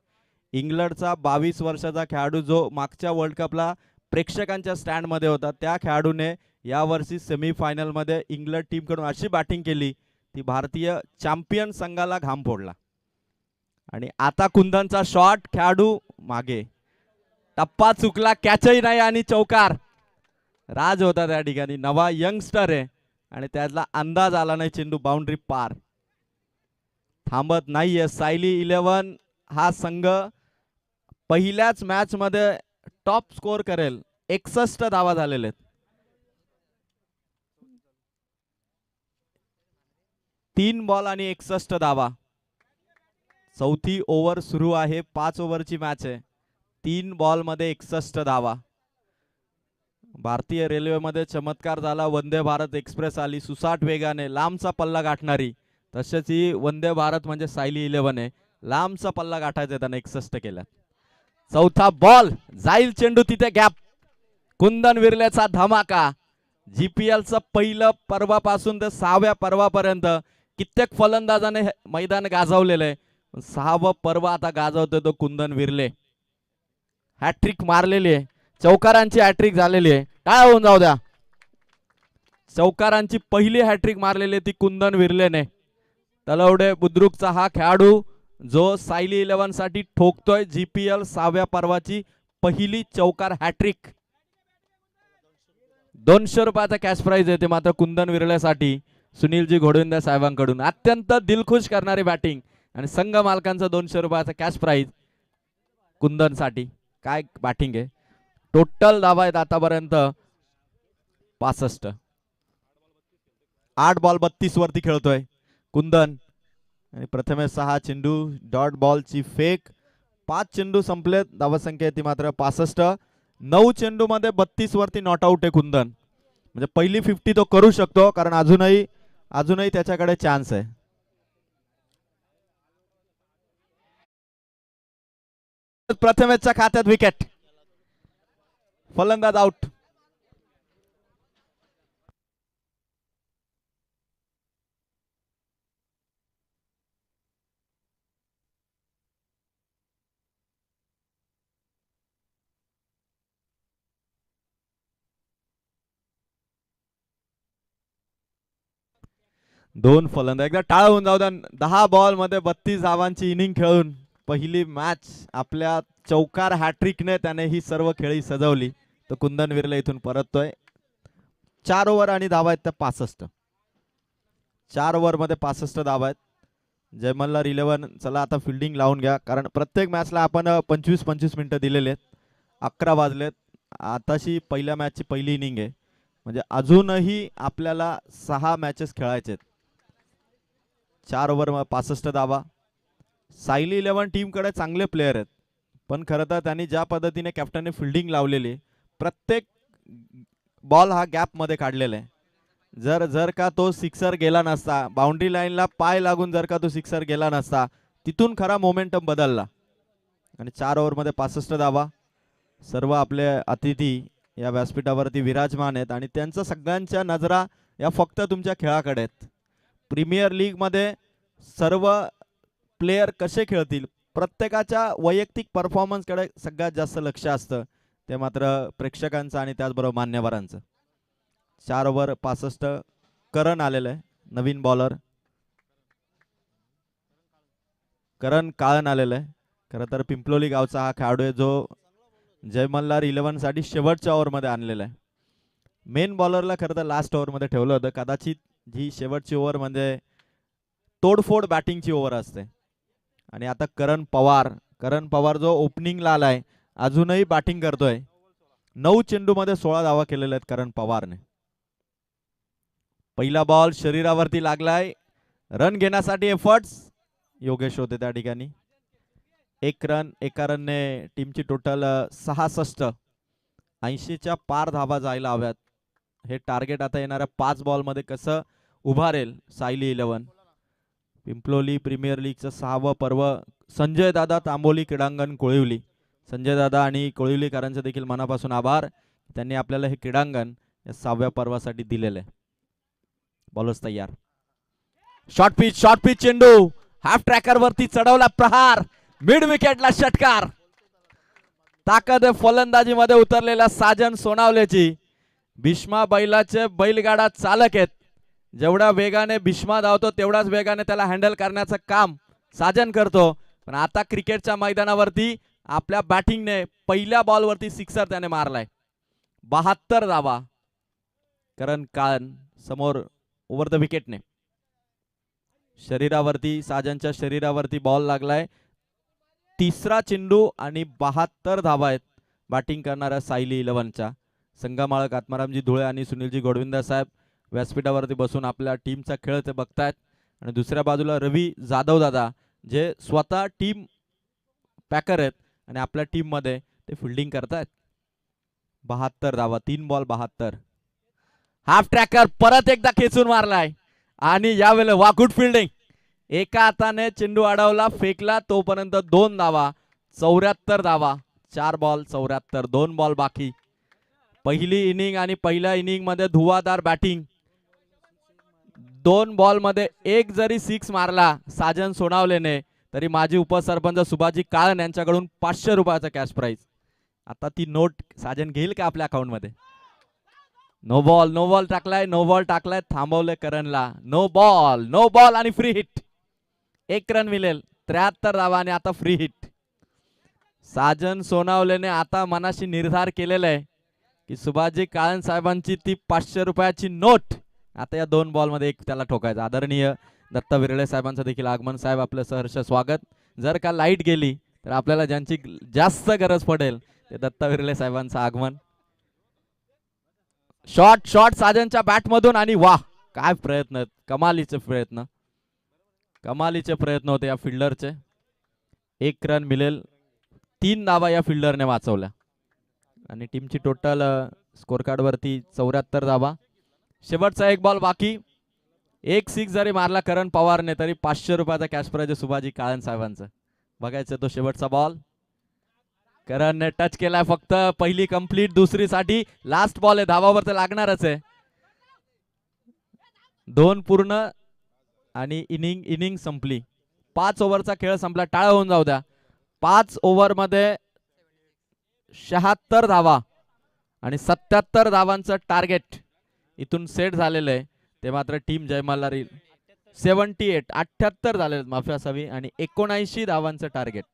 A: इंग्लंडचा 22 वर्षाचा खेळाडू जो मागच्या वर्ल्ड कपला प्रेक्षकांच्या स्टँडमध्ये होता त्या खेळाडूने यावर्षी सेमीफायनल मध्ये इंग्लंड टीम कडून अशी बॅटिंग केली ती भारतीय चॅम्पियन संघाला घाम फोडला. आणि आता कुंदनचा शॉट, खेळाडू मागे, टप्पा चुकला, कॅचही नाही आणि चौकार. राज होता त्या ठिकाणी, नवा यंगस्टर आहे आणि त्यातला अंदाज आला नाही, चेंडू बाउंड्री पार. थांबत नाहीये सायली 11 हा संघ पहिल्याच मॅच मध्ये टॉप स्कोर करेल. 61 धावा झालेले आहेत. 3 बॉल आणि 61 धावा. चौथी ओव्हर सुरू आहे, 5 ओव्हरची मॅच आहे. 3 बॉल मध्ये 61 धावा. भारतीय रेल्वेमध्ये चमत्कार झाला, वंदे भारत एक्सप्रेस आली सुसाट वेगाने, लांबचा पल्ला गाठणारी. तसेच ही वंदे भारत म्हणजे सायली 11 आहे, लांबचा पल्ला गाठायचा त्याने 61 केला. चौथा बॉल जाईल चेंडू तिथे, गॅप. कुंदन विरलेचा धमाका. जीपीएलचं पहिलं पर्वापासून ते 6व्या पर्वापर्यंत कित्येक फलंदाजाने मैदान गाजवलेलं आहे. 6वं पर्व आता गाजवतोय तो कुंदन विरले. हॅट्रिक मारलेली आहे, चौकारांची हॅट्रिक झालेली आहे. काय होऊन जाऊ द्या, चौकारांची पहिली हॅट्रिक मारलेली ती कुंदन विरलेने. तलवडे बुद्रुकचा हा खेळाडू जो सायली 11 साठी ठोकतोय जीपीएल 6व्या पर्वाची पहिली चौकार हॅट्रिक. 200 रुपयाचा कॅश प्राइज येते मात्र कुंदन विरलेसाठी सुनीलजी घोडविंदे साहेबांकडून. अत्यंत दिलखुश करणारी बॅटिंग आणि संघ मालकांचा 200 रुपयाचा कॅश प्राइज कुंदन साठी. काय बॅटिंग आहे. टोटल धावा आहेत आतापर्यंत 65. 8 बॉल 32 वरती खेळतोय कुंदन आणि प्रथमेश 6 चेंडू, डॉट बॉलची फेक. 5 चेंडू संपलेत, धावसंख्या येते मात्र 65. 9 चेंडू मध्ये 32 वरती नॉट आउट आहे कुंदन. म्हणजे पहिली 50 तो करू शकतो कारण अजूनही त्याच्याकडे चान्स आहे. प्रथमेशच्या खात्यात विकेट, फलंदाज आउट. दोन फलंदाज एकदा टाळ होऊन जाऊ द्या. 10 बॉल मध्ये 32 धावांची इनिंग खेळून पहिली मॅच आपल्या चौकार हॅट्रिकने त्याने ही सर्व खेळी सजवली. तो कुंदन विरले इथून परततोय. 4 ओव्हर आणि धावा आहेत त्या 65. 4 ओव्हर मध्ये 65 धावा आहेत. जयमल्लार 11 चला आता फिल्डिंग लावून घ्या कारण प्रत्येक मॅचला आपण 25-25 मिनिटं दिलेले आहेत. 11 वाजलेत. आताशी पहिल्या मॅचची पहिली इनिंग आहे म्हणजे अजूनही आपल्याला 6 मॅचेस खेळायचे आहेत. 4 ओव्हर 65 धावा. सायली 11 टीम कडे चांगले प्लेयर आहेत पण खरं तर त्यांनी ज्या पद्धतीने कॅप्टनने फिल्डिंग लावलेली, प्रत्येक बॉल हा गॅप मध्ये काढलेला आहे. जर का तो सिक्सर गेला नसता, बाउंड्री लाईनला पाय लागून जर का तो सिक्सर गेला नसता, तिथून खरा मोमेंटम बदलला. आणि 4 ओव्हर मध्ये 65 धावा. सर्व आपले अतिथी या व्यासपीठावरती विराजमान आहेत आणि त्यांच्या सगळ्यांच्या नजरा या फक्त तुमच्या खेळाकडे आहेत. प्रीमियर लीग मध्ये सर्व प्लेयर कसे खेळतील, प्रत्येकाच्या वैयक्तिक परफॉर्मन्स कडे सगळ्यात जास्त लक्ष असतं, ते मात्र प्रेक्षकांचं आणि त्याचबरोबर मान्यवरांचं. 4 ओव्हर 65. करण आलेलं आहे, नवीन बॉलर करण काळन आलेलं आहे. खरं तर पिंपलोली गावचा हा खेळाडू आहे जो जयमल्लार 11 साठी शेवटच्या ओव्हर मध्ये आणलेला आहे. मेन बॉलरला खरं तर लास्ट ओव्हर मध्ये ठेवलं होतं. कदाचित जी शेवटची ओव्हर म्हणजे तोडफोड बॅटिंगची ओव्हर असते. आणि आता करण पवार जो ओपनिंगला आलाय अजूनही बॅटिंग करतोय. 9 चेंडू मध्ये 16 धावा केलेल्या आहेत करण पवारने. पहिला बॉल शरीरावरती लागलाय, रन घेण्यासाठी एफर्ट्स. योगेश होते त्या ठिकाणी. 1 रन, एका रनने टीमची टोटल 66. 80च्या पार धावा जायला हव्यात. हे टार्गेट आता येणाऱ्या 5 बॉल मध्ये कसं उभारेल सायली 11. पिंपलोली प्रीमियर लीगचं 6वं पर्व. संजय दादा तांबोली क्रीडांगण कोळिवली. संजय दादा आणि कोळिवलीकरांचे देखील मनापासून आभार, त्यांनी आपल्याला हे क्रीडांगण या 6व्या पर्वासाठी दिलेले. बॉलर्स तयार. शॉर्ट पिच चेंडू हाफ ट्रॅकर वरती चढवला, प्रहार, मिड विकेटला षटकार. ताकद फलंदाजी मध्ये उतरलेल्या साजन सोनावलेची. भीष्मा बैलाचे बैलगाडा चालक आहेत. जेवढ्या वेगाने भीष्मा धावतो तेवढाच वेगाने त्याला हँडल करण्याचं काम साजन करतो. पण आता क्रिकेटच्या मैदानावरती आपल्या बॅटिंगने पहिल्या बॉलवरती सिक्सर त्याने मारलाय. 72 धावा. करण काळन समोर ओव्हर द विकेटने. शरीरावरती साजनच्या शरीरावरती बॉल लागलाय. तिसरा चेंडू आणि 72 धावा आहेत बॅटिंग करणाऱ्या सायली इलेव्हनच्या. संघमालक आत्मारामजी धुळे आणि सुनीलजी गोडविंदा साहेब व्यासपीठावरती बसून आपल्या टीमचा खेळ ते बघतायत. आणि दुसऱ्या बाजूला रवी जाधव दादा जे स्वतः टीम पॅकर आहेत आणि आपल्या टीम मध्ये ते फिल्डिंग करतायत. 72 धावा. 3 बॉल 72. हाफ ट्रॅकर परत एकदा खेचून मारलाय आणि यावेळेला वा गुड फिल्डिंग. एका हाताने चेंडू अडवला फेकला तोपर्यंत 2 धावा. 74 धावा. 4 बॉल 74. 2 बॉल बाकी. पहिली इनिंग आणि पहिल्या इनिंग मध्ये धुवाधार बॅटिंग. 2 बॉल मध्ये एक जरी 6 मारला साजन सोनावलेने तरी माजी उपसरपंच सुभाजी काळन यांच्याकडून 500 रुपयाचा कॅश प्राइज. आता ती नोट साजन घेईल का आपल्या अकाउंट मध्ये. नो बॉल टाकलाय थांबवले करणला. नो बॉल आणि फ्री हिट. 1 रन मिळेल. 73 धावा आणि आता फ्री हिट. साजन सोनावलेने आता मनाशी निर्धार केलेला आहे की सुभाजी काळन साहेबांची ती 500 रुपयाची नोट आता या 2 बॉल मध्ये एक त्याला ठोकायचं. आदरणीय दत्ता विरळे साहेबांचं देखील आगमन. साहेब आपलं सहर्ष स्वागत. जर का लाईट गेली तर आपल्याला ज्यांची जास्त गरज पडेल ते दत्ता विरळे साहेबांचं आगमन. शॉट साजनच्या बॅट मधून आणि वाह काय प्रयत्न. कमालीचे प्रयत्न होते या फिल्डरचे. 1 रन मिळेल. 3 धावा या फिल्डरने वाचवल्या आणि टीमची टोटल स्कोर कार्ड वरती 74 धावा. शेवटचा 1 बॉल बाकी. 1 6 जरी मारला करण पवारने तरी 500 रुपयाचा कॅश प्राइज सुभाजी काळन साहेबांचं. बघायचं तो शेवटचा बॉल. करणने टच केलाय फक्त. पहिली कंप्लीट. दुसरी साठी लास्ट बॉल आहे. धावावर तर लागणारच आहे. 2 पूर्ण आणि इनिंग संपली. 5 ओव्हरचा खेळ संपला. टाळ होऊन जाऊ द्या. 5 ओव्हर मध्ये 76 धावा आणि 77 धावांचं टार्गेट इथून सेट झालेलं आहे. ते मात्र टीम जयमल्लार 78 झाले माफी असावी आणि 79 धावांचं टार्गेट.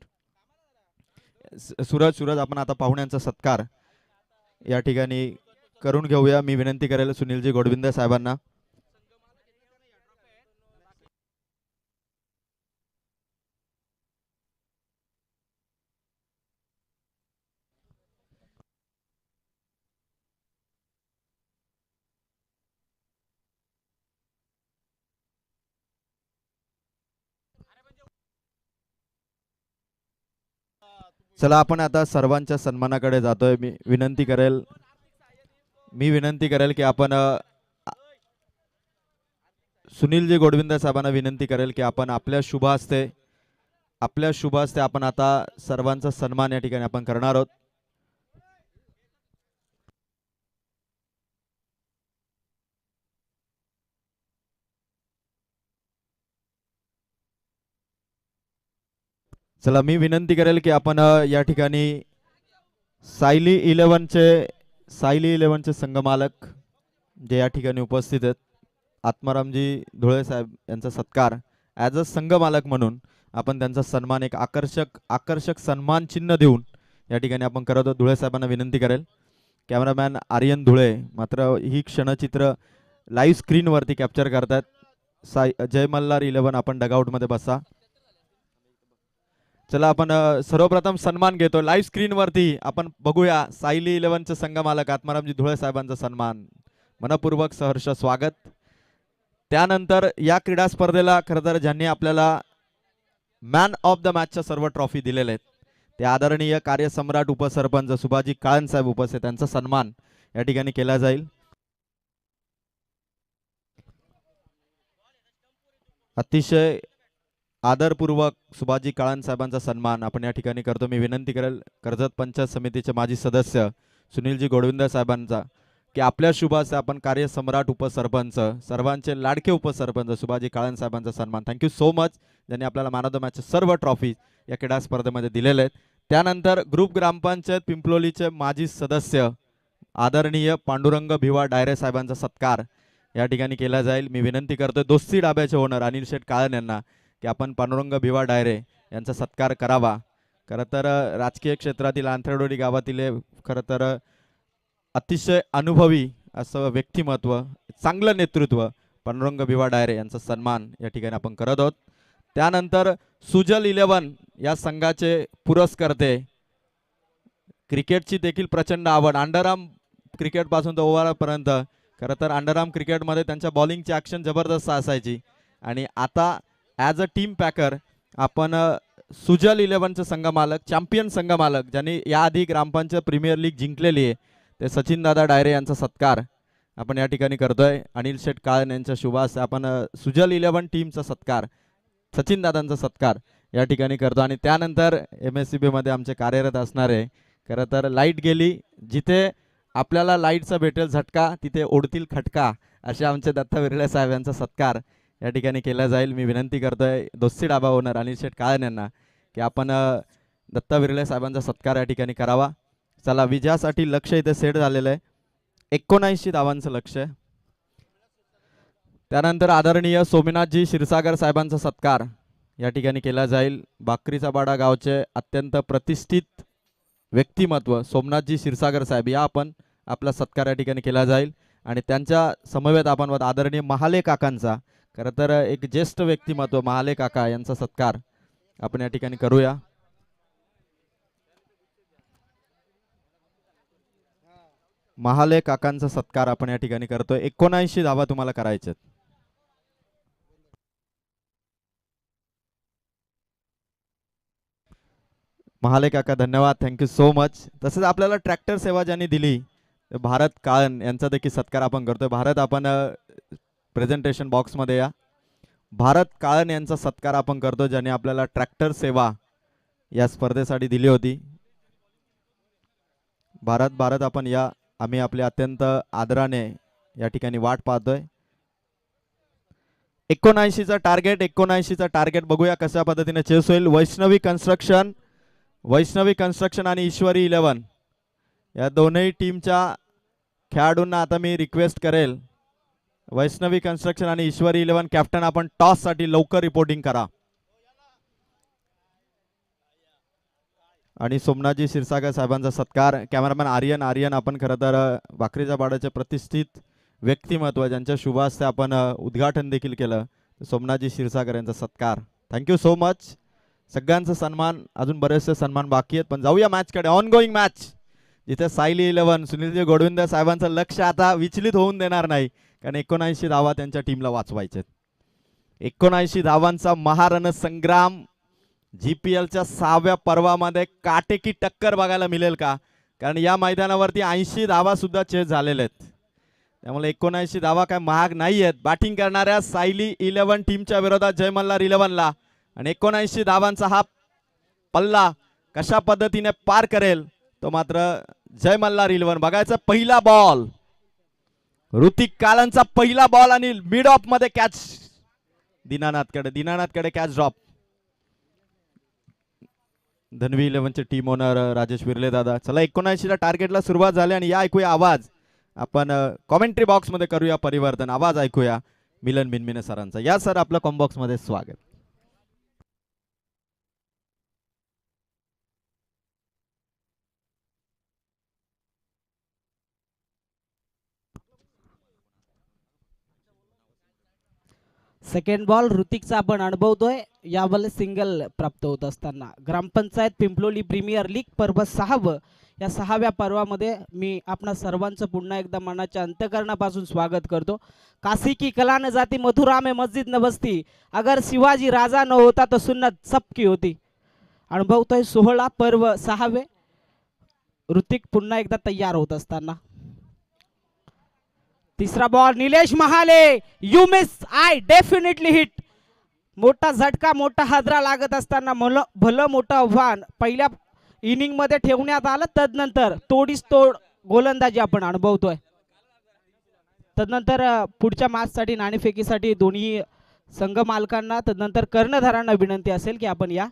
A: सूरज आपण आता पाहुण्यांचा सत्कार या ठिकाणी करून घेऊया. मी विनंती करेल सुनीलजी गोडविंदे साहेबांना. चला आपण आता सर्वांच्या सन्मानाकडे जातोय. मी विनंती करेल की आपण सुनीलजी गोडविंदे साहेबांना विनंती करेल की आपण आपल्या शुभ हस्ते आपण आता सर्वांचा सन्मान या ठिकाणी आपण करणार आहोत. चला मी विनंती करेल की आपण या ठिकाणी सायली इलेव्हनचे संघमालक जे या ठिकाणी उपस्थित आहेत आत्मारामजी धुळे साहेब यांचा सत्कार ॲज अ संघमालक म्हणून आपण त्यांचा सन्मान एक आकर्षक सन्मान चिन्ह देऊन या ठिकाणी आपण करत आहोत. धुळे साहेबांना विनंती करेल. कॅमेरामॅन आर्यन धुळे मात्र ही क्षणचित्र लाईव्ह स्क्रीनवरती कॅप्चर करतात. जयमल्लार 11 आपण डगआउटमध्ये बसा. चला आपण सर्वप्रथम सन्मान घेतो. लाईव्ह स्क्रीनवरती आपण बघूया सायली 11चे संघमालक आत्मारामजी धुळे साहेबांचा सन्मान. मनपूर्वक सहर्ष स्वागत. त्यानंतर या क्रीडा स्पर्धेला खरं तर ज्यांनी आपल्याला मॅन ऑफ द मॅचच्या सर्व ट्रॉफी दिलेले आहेत ते आदरणीय कार्यसम्राट उपसरपंच सुभाजी काळन साहेब उपस्थित. त्यांचा सन्मान या ठिकाणी केला जाईल. अतिशय आदरपूर्वक सुभाजी काळन साहेबांचा सन्मान आपण या ठिकाणी करतो. मी विनंती करेल कर्जत पंचायत समितीचे माजी सदस्य सुनीलजी गोडविंदे साहेबांचा की आपल्या शुभ हस्ते आपण कार्यसम्राट उपसरपंच सर्वांचे लाडके उपसरपंच सुभाजी काळन साहेबांचा सन्मान. थँक्यू सो मच ज्यांनी आपल्याला मॅन ऑफ द मॅचच्या सर्व ट्रॉफी या क्रीडा स्पर्धेमध्ये दिलेले आहेत. त्यानंतर ग्रुप ग्रामपंचायत पिंपलोलीचे माजी सदस्य आदरणीय पांडुरंग भिवा डायरे साहेबांचा सत्कार या ठिकाणी केला जाईल. मी विनंती करतोय दोस्ती डाब्याचे ओनर अनिल शेठ काळन यांना की आपण पांडुरंग भिवा डायरे यांचा सत्कार करावा. खरं तर राजकीय क्षेत्रातील आंथरडोली गावातील खरं तर अतिशय अनुभवी असं व्यक्तिमत्व, चांगलं नेतृत्व पांडुरंग भिवा डायरे यांचा सन्मान या ठिकाणी आपण करत आहोत. त्यानंतर सुजल 11 या संघाचे पुरस्कर्ते, क्रिकेटची देखील प्रचंड आवड, अंडरआर्म क्रिकेट पासून तर ओव्हरपर्यंत. खरं तर अंडरआर्म क्रिकेटमध्ये त्यांच्या बॉलिंगची ॲक्शन जबरदस्त असायची आणि आता ॲज अ टीम पॅकर आपण सुजल 11चे संघमालक, चॅम्पियन संघमालक ज्यांनी याआधी ग्रामपंचायत प्रीमियर लीग जिंकलेली आहे ते सचिन दादा डायरे यांचा सत्कार आपण या ठिकाणी करतोय. अनिल शेठ काळन यांच्या शुभ हस्ते आपण सुजल 11 टीमचा सत्कार, सचिन दादांचा सत्कार या ठिकाणी करतो. आणि त्यानंतर MSCB मध्ये आमचे कार्यरत असणारे, खरं तर लाईट गेली जिथे आपल्याला लाईटचा भेटेल झटका तिथे ओढतील खटका, असे आमचे दत्ता विरळे साहेब यांचा सत्कार या ठिकाणी केला जाईल. मी विनंती करतोय दोस्ती डाबा ओनर अनिल शेठ काळन यांना की आपण दत्ता विरळे साहेबांचा सत्कार या ठिकाणी करावा. चला, विजयासाठी लक्ष इथे सेट झालेलं आहे, 79 धावांचं लक्ष. त्यानंतर आदरणीय सोमनाथजी क्षीरसागर साहेबांचा सत्कार या ठिकाणी केला जाईल. बाकरीचा बाडा गावचे अत्यंत प्रतिष्ठित व्यक्तिमत्व सोमनाथजी क्षीरसागर साहेब या आपण आपला सत्कार या ठिकाणी केला जाईल. आणि त्यांच्या समवेत आपण आदरणीय महाले काकांचा, खरं तर एक ज्येष्ठ व्यक्तिमत्व महाले काका यांचा सत्कार आपण या ठिकाणी करूया. महाले काकांचा सत्कार आपण या ठिकाणी करतोय. 79 धावा तुम्हाला करायच्यात. महाले काका धन्यवाद, थँक्यू सो मच. तसेच आपल्याला ट्रॅक्टर सेवा ज्यांनी दिली भारत काळन यांचा देखील सत्कार आपण करतोय. भारत आपण प्रेझेंटेशन बॉक्समध्ये या. भारत काळन यांचा सत्कार आपण करतो ज्यांनी आपल्याला ट्रॅक्टर सेवा या स्पर्धेसाठी दिली होती. भारत आपण या. आम्ही आपल्या अत्यंत आदराने या ठिकाणी वाट पाहतोय. 79चा टार्गेट, 79चा टार्गेट बघूया कशा पद्धतीने चेस होईल. वैष्णवी कन्स्ट्रक्शन आणि ईश्वरी 11 या दोनही टीमच्या खेळाडूंना आता मी रिक्वेस्ट करेल, वैष्णवी कन्स्ट्रक्शन आणि ईश्वरी 11 कॅप्टन आपण टॉस साठी लवकर रिपोर्टिंग करा. आणि सोमनाथजी क्षीरसागर साहेबांचा सत्कार. कॅमेरामॅन आर्यन आपण खरं तर भाकरीच्या बाडाचे प्रतिष्ठित व्यक्तिमत्व ज्यांच्या शुभ हस्ते आपण उद्घाटन देखील केलं, सोमनाथजी क्षीरसागर यांचा सत्कार. Thank you so much. सगळ्यांचा सन्मान, अजून बरेचसे सन्मान बाकी आहेत, पण जाऊया मॅचकडे. ऑन गोईंग मॅच जिथे सायली 11 सुनीलजी गोडविंदर साहेबांचं लक्ष आता विचलित होऊन देणार नाही, कारण 79 धावा त्यांच्या टीमला वाचवायचे. 79 धावांचा महारणसंग्राम. GPLच्या 6व्या पर्वामध्ये काटेकी टक्कर बघायला मिळेल का, कारण या मैदानावरती 80 धावा सुद्धा चेस झालेल्या आहेत. त्यामुळे 79 धावा काय महाग नाही आहेत. बॅटिंग करणाऱ्या सायली 11 टीमच्या विरोधात जय मल्हार 11ला, आणि 79 धावांचा हा पल्ला कशा पद्धतीने पार करेल तो मात्र जय मल्हार 11. बघायचा पहिला बॉल, ऋतिक कालनचा पहिला बॉल आणि मिड ऑफ मध्ये कॅच दीनानाथकडे कॅच ड्रॉप. धनवी 11चे टीम ओनर राजेश विरले दादा. चला, 79च्या टार्गेटला सुरुवात झाली आणि या ऐकूया आवाज. आपण कॉमेंट्री बॉक्स मध्ये करूया परिवर्तन. आवाज ऐकूया मिलन बिनमिने सरांचा. या सर, आपलं कॉम्बॉक्स मध्ये स्वागत.
B: सेकंड बॉल ऋतिकचा आपण अनुभवतोय. यावेळेला सिंगल प्राप्त होत असताना ग्रामपंचायत पिंपलोली प्रीमियर लीग पर्व 6 या 6व्या पर्वामध्ये मी आपणा सर्वांचं पुन्हा एकदा मनाच्या अंतःकरणापासून स्वागत करतो. काशी की कला न जाती मथुरा में मस्जिद न बसती, अगर शिवाजी राजा न होता तो सुन्नत सबकी होती. अनुभवतोय 16 पर्व 6. ऋतिक पुन्हा एकदा तयार होत असताना. तिसरा ball Nilesh Mahale, you miss, I definitely hit. मोठा झटका, मोठा हादरा लागत असताना भलं मोठं आव्हान पहिल्या इनिंग मध्ये ठेवण्यात आलं. तदनंतर तोडीस तोड गोलंदाजी आपण अनुभवतोय. तदनंतर पुढच्या मॅच साठी नाणेफेकीसाठी दोन्ही संघ मालकांना तदनंतर कर्णधारांना विनंती असेल की आपण या.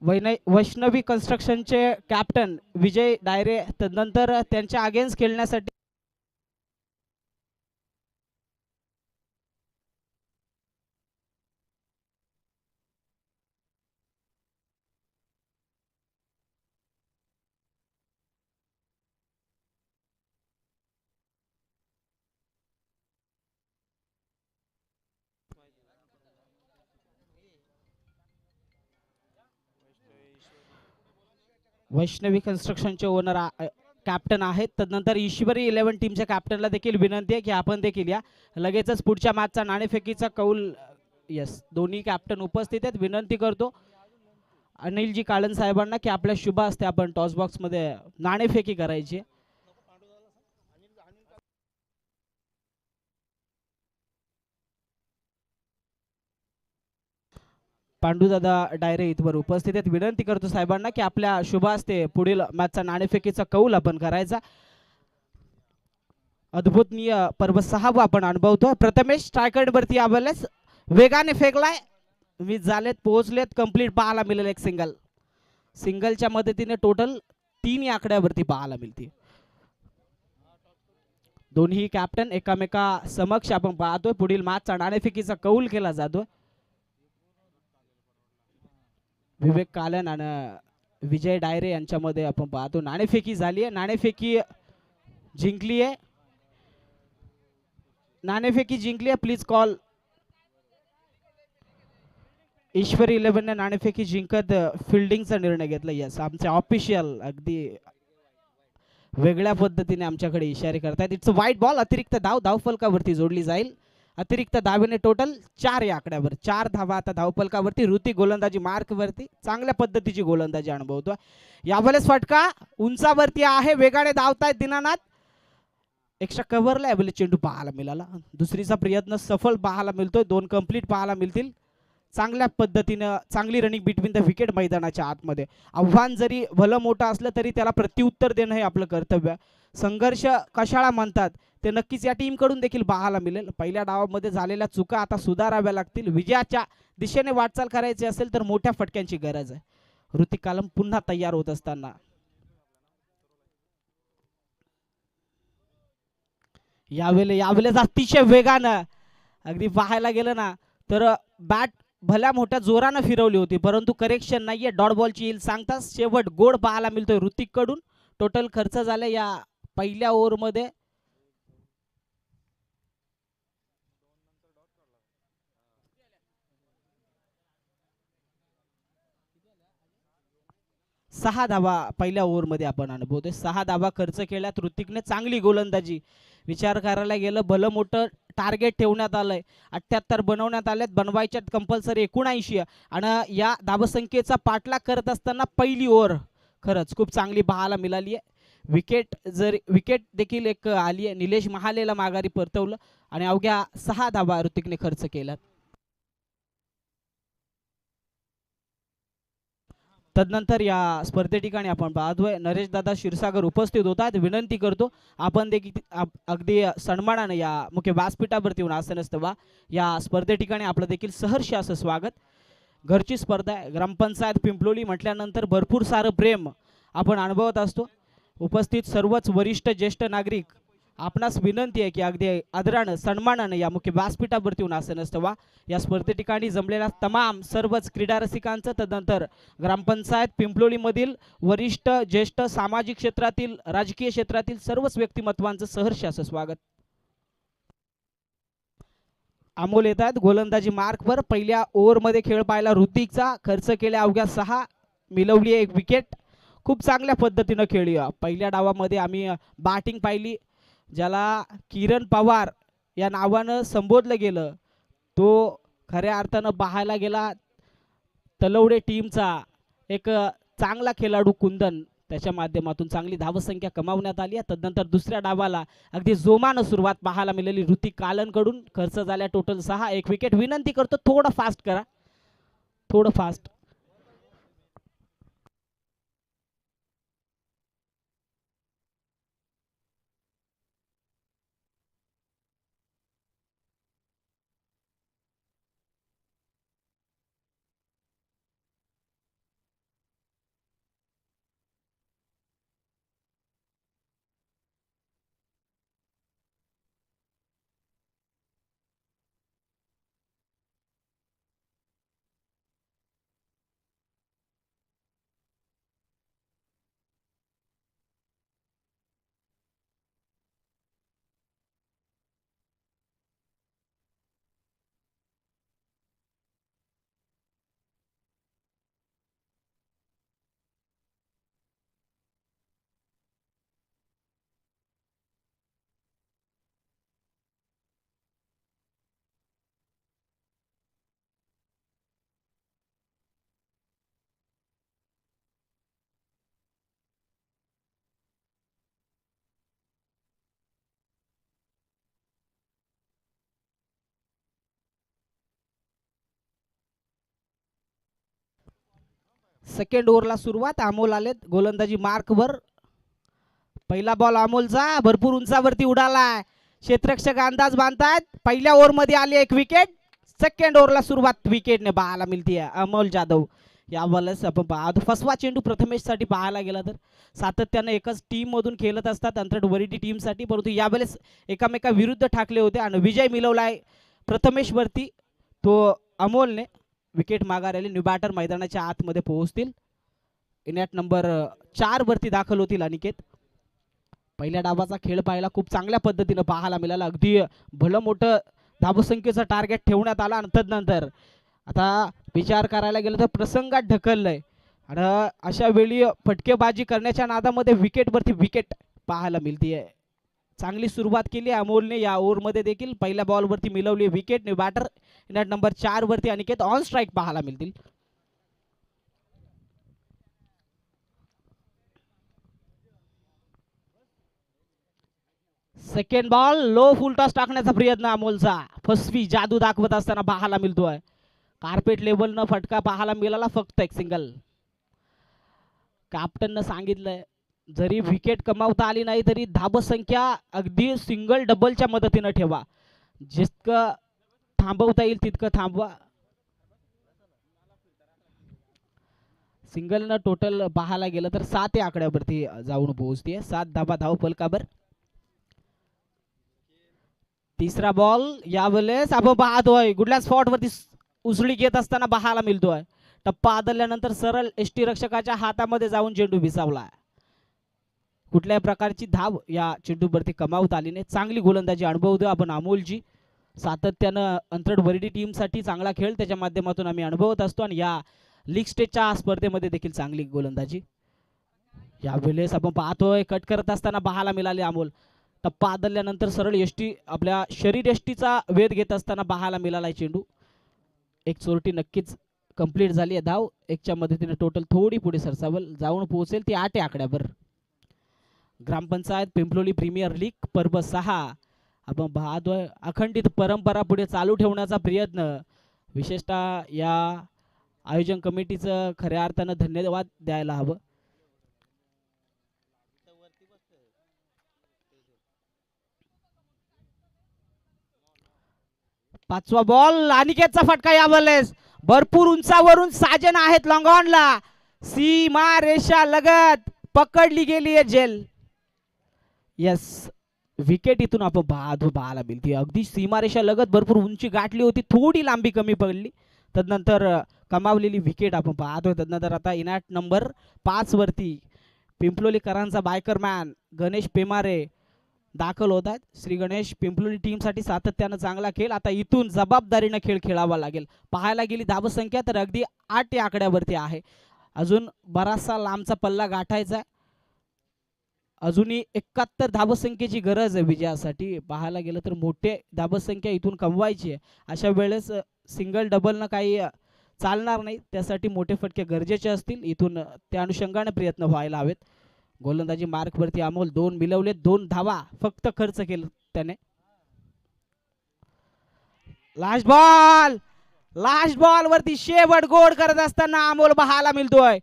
B: वैष्णवी कन्स्ट्रक्शनचे कॅप्टन विजय डायरे तदनंतर त्यांच्या अगेन्स्ट खेळण्यासाठी वैष्णवी कन्स्ट्रक्शनचे ओनर कॅप्टन आहेत. तदनंतर ईश्वरी 11 टीमच्या कॅप्टनला देखील विनंती आहे की आपण देखील या. लगेचच पुढच्या मॅचचा नाणेफेकीचा कौल यस दोन्ही कॅप्टन उपस्थित आहेत. विनंती करतो अनिलजी काळन साहेबांना की आपल्या शुभ हस्ते आपण टॉस बॉक्स मध्ये नाणेफेकी करायची. पांडुदादा डायरे इथवर उपस्थित आहेत. विनंती करतो साहेबांना की आपल्या शुभ हस्ते पुढील मॅचचा नाणेफेकीचा कौल आपण करायचा. अद्भुतनीय पर्व 6 आपण अनुभवतो. प्रथमेश स्ट्रायकर वरती आबलेस वेगाने फेकलाय. मी झालेत पोहोचलेत कंप्लीट पाहायला मिळेल एक सिंगलच्या मदतीने टोटल 3 आकड्यावरती पाहायला मिळते. दोन्ही कॅप्टन एकामेका समक्ष आपण पाहतोय. पुढील मॅचचा नाणेफेकीचा कौल केला जातोय. विवेक कालन आणि विजय डायरे यांच्यामध्ये आपण पाहतो नाणेफेकी झाली आहे. नाणेफेकी जिंकली आहे. नाणेफेकी जिंकली आहे. Please call. ईश्वरी 11 ने नाणेफेकी जिंकत फिल्डिंगचा निर्णय घेतला. यस आमचे ऑफिशियल अगदी वेगळ्या पद्धतीने आमच्याकडे इशारे करतायत. इट्स अ वाईट बॉल. अतिरिक्त धाव धावफलकावरती जोडली जाईल. अतिरिक्त धावेने टोटल 4 या आकड्यावर 4 धावा आता धावफलकावरती. ऋतिक गोलंदाजी मार्क वरती चांगल्या पद्धतीची गोलंदाजी अनुभवतो. यावेळेस फटका उंचावरती आहे. वेगाने धावतायत दीनानाथ. एक्स्ट्रा कव्हरला यावेळेस चेंडू पाहायला मिळाला. दुसरीचा प्रयत्न सफल पाहायला मिळतोय. 2 कंप्लीट पाहायला मिळतील. चांगल्या पद्धतीनं चांगली रनिंग बिटवीन द विकेट मैदानाच्या आतमध्ये. आव्हान जरी भलं मोठं असलं तरी त्याला प्रत्युत्तर देणं हे आपलं कर्तव्य. संघर्ष कशाला म्हणतात ते नक्कीच या टीम कडून देखील पाहायला मिळेल. पहिल्या डावामध्ये झालेल्या चुका आता सुधाराव्या लागतील. विजयाच्या दिशेने वाटचाल करायची असेल तर मोठ्या फटक्यांची गरज आहे. ऋतिक कालम पुन्हा तयार होत असताना यावेळेस अतिशय वेगानं अगदी पाहायला गेलं ना तर बॅट भल्या मोठ्या जोरानं फिरवली होती परंतु करेक्शन नाहीये. डॉट बॉलची येईल सांगताच शेवट गोड पाहायला मिळतोय ऋतिक कडून. टोटल खर्च झाले या पहिल्या ओव्हरमध्ये 6 धावा पहिल्या ओव्हरमध्ये आपण अनुभवतोय. 6 धावा खर्च केल्यात ऋतिकने. चांगली गोलंदाजी. विचार करायला गेलं भलं मोठं टार्गेट ठेवण्यात आलंय. 78 बनवण्यात आलेत. बनवायच्यात कंपल्सरी 79 आणि या धावसंख्येचा पाठलाग करत असताना पहिली ओव्हर खरंच खूप चांगली पाहायला मिळाली आहे. विकेट देखील एक आली आहे. निलेश महालेला माघारी परतवलं आणि अवघ्या 6 धावा ऋतिकने खर्च केल्यात. तदनंतर या स्पर्धे ठिकाणी आपण पाहतोय नरेश दादा क्षीरसागर उपस्थित होतात. विनंती करतो आपण देखील अगदी सन्मानाने या मुख्य व्यासपीठावरती येऊन आसन असतं या स्पर्धे ठिकाणी आपलं देखील सहर्ष असं स्वागत. घरची स्पर्धा आहे. ग्रामपंचायत पिंपलोली म्हटल्यानंतर भरपूर सारं प्रेम आपण अनुभवत असतो. उपस्थित सर्वच वरिष्ठ ज्येष्ठ नागरिक आपणास विनंती आहे की अगदी आदरानं सन्मानानं या मुख्य व्यासपीठावरती येऊन आसन असतं या स्पर्धे ठिकाणी जमलेल्या तमाम सर्वच क्रीडा रसिकांचं तदनंतर ग्रामपंचायत पिंपलोलीमधील वरिष्ठ ज्येष्ठ सामाजिक क्षेत्रातील राजकीय क्षेत्रातील सर्वच व्यक्तिमत्वांचं सहर्ष असं स्वागत. अमोल येत आहेत गोलंदाजी मार्कवर. पहिल्या ओव्हरमध्ये खेळ पाहिला ऋतिकचा. खर्च केल्या अवघ्या 6. मिळवली एक विकेट. खूप चांगल्या पद्धतीनं खेळली. पहिल्या डावामध्ये आम्ही बॅटिंग पाहिली ज्याला किरण पवार या नावानं संबोधलं गेलं. तो खऱ्या अर्थानं पाहायला गेला तलवडे टीमचा एक चांगला खेळाडू कुंदन. त्याच्या माध्यमातून चांगली धावसंख्या कमावण्यात आली. तदनंतर दुसऱ्या डावाला अगदी जोमानं सुरुवात पाहायला मिळाली ऋतिक कालन कडून. खर्च झाल्या टोटल 6. एक विकेट. विनंती करतो थोडं फास्ट करा. थोडं फास्ट. सेकंड ओव्हरला सुरुवात. अमोल आलेत गोलंदाजी मार्कवर. पहिला बॉल अमोलचा भरपूर उंचावरती उडालाय. क्षेत्ररक्षक अंदाज बांधतायत. पहिल्या ओव्हरमध्ये आली एक विकेट. सेकंड ओव्हरला सुरुवात विकेटने पाहायला मिळते अमोल जाधव. यावेळेस आपण पाहतो फसवा चेंडू प्रथमेशसाठी पाहायला गेला तर सातत्याने एकच टीम मधून खेळत असतात अंतरवरीटी टीमसाठी, परंतु यावेळेस एकामेका विरुद्ध ठाकले होते आणि विजय मिळवलाय प्रथमेश वरती. तो अमोलने विकेट माघार न्यू बॅटर मैदानाच्या आतमध्ये पोहोचतील. इनॅट नंबर 4 वरती दाखल होतील अनिकेत. पहिल्या डावाचा खेळ पाहायला खूप चांगल्या पद्धतीने पाहायला मिळाला. अगदी भलं मोठं धावसंख्येचं टार्गेट ठेवण्यात आला आणि तदनंतर आता विचार करायला गेलं तर प्रसंगात ढकललंय आणि अशा वेळी फटकेबाजी करण्याच्या नादामध्ये विकेटवरती विकेट पाहायला मिळते. चांगली सुरुवात केली अमोलने या ओव्हरमध्ये देखील. पहिल्या बॉलवरती मिळवली wicket. New batter in at number 4 वरती अनिकेत ऑन स्ट्राईक पाहायला मिळतील. Second ball low full toss टाकण्याचा प्रयत्न अमोलचा. फसवी जादू दाखवत असताना पाहायला मिळतोय. कार्पेट लेवल न फटका पाहायला मिळाला, फक्त एक सिंगल. कॅप्टननं सांगितलंय जरी विकेट कमावता आली नाही तरी धावसंख्या अगदी सिंगल डबलच्या मदतीने ठेवा. जितकं थांबवता येईल तितकं थांबवा. सिंगल न टोटल पाहायला गेलं तर 7 या आकड्यावरती जाऊन पोहोचते. 7 धावा धाव फलकावर. तिसरा बॉल यावेळेस आपण पाहतोय कुठल्या स्पॉट वरती उसळी घेत असताना पाहायला मिळतोय. टप्पा आदळल्यानंतर सरळ एसटी रक्षकाच्या हातामध्ये जाऊन चेंडू भिसावला. कुठल्याही प्रकारची धाव या चेंडूवरती कमावता आली नाही. चांगली गोलंदाजी अनुभवतो आपण अमोलजी. सातत्यानं अंतरवरीटी टीमसाठी चांगला खेळ त्याच्या माध्यमातून आम्ही अनुभवत असतो आणि या लीग स्टेजच्या स्पर्धेमध्ये देखील चांगली गोलंदाजी. यावेळेस आपण पाहतोय कट करत असताना पाहायला मिळाले अमोल. टप्पा आदळल्यानंतर सरळ एसटी आपल्या शरीर एसटीचा वेध घेत असताना पाहायला मिळाला चेंडू. एक चोरटी नक्कीच कंप्लीट झाली आहे. धाव 1च्या मदतीने टोटल थोडी पुढे सरसावल जाऊन पोहोचेल ती 8 या आकड्यावर. ग्रामपंचायत पिंपलोली प्रीमियर लीग पर्व 6 आपण पाहतोय. अखंडित परंपरा पुढे चालू ठेवण्याचा प्रयत्न. विशेषतः या आयोजन कमिटीचं खऱ्या अर्थानं धन्यवाद द्यायला हवं. पाचवा बॉल अनिकेतचा फटका यावेळेस भरपूर उंचावरून साजन आहेत लॉंग ऑनला. सीमा रेषा लगत पकडली गेली आहे झेल. यस विकेट इथून आपण पाहायला मिळते. अगदी सीमारेषा लगत भरपूर उंची गाठली होती, थोडी लांबी कमी पडली. तदनंतर कमावलेली विकेट आपण पाहतोय. तदनंतर आता इनॅट नंबर 5 वरती पिंपलोलीकरांचा बायकरमॅन गणेश पेमारे दाखल होत आहेत. श्री गणेश पिंपलोली टीमसाठी सातत्यानं चांगला खेळ. आता इथून जबाबदारीनं खेळ खेळावा लागेल. पाहायला गेली धावसंख्या तर अगदी 8 या आकड्यावरती आहे. अजून बराचसा लांबचा पल्ला गाठायचा आहे. अजूनही 71 धावसंख्येची गरज आहे विजयासाठी. पाहायला गेलं तर मोठे धावसंख्या इथून कमवायची आहे. अशा वेळेस सिंगल डबलनं काही चालणार नाही. त्यासाठी मोठे फटके गरजेचे असतील. इथून त्या अनुषंगाने प्रयत्न व्हायला हवेत. गोलंदाजी मार्कवरती अमोल 2 मिळवले. 2 धावा फक्त खर्च केलं त्याने. लास्ट बॉल वरती शेवट गोड करत असताना अमोल पाहायला मिळतोय.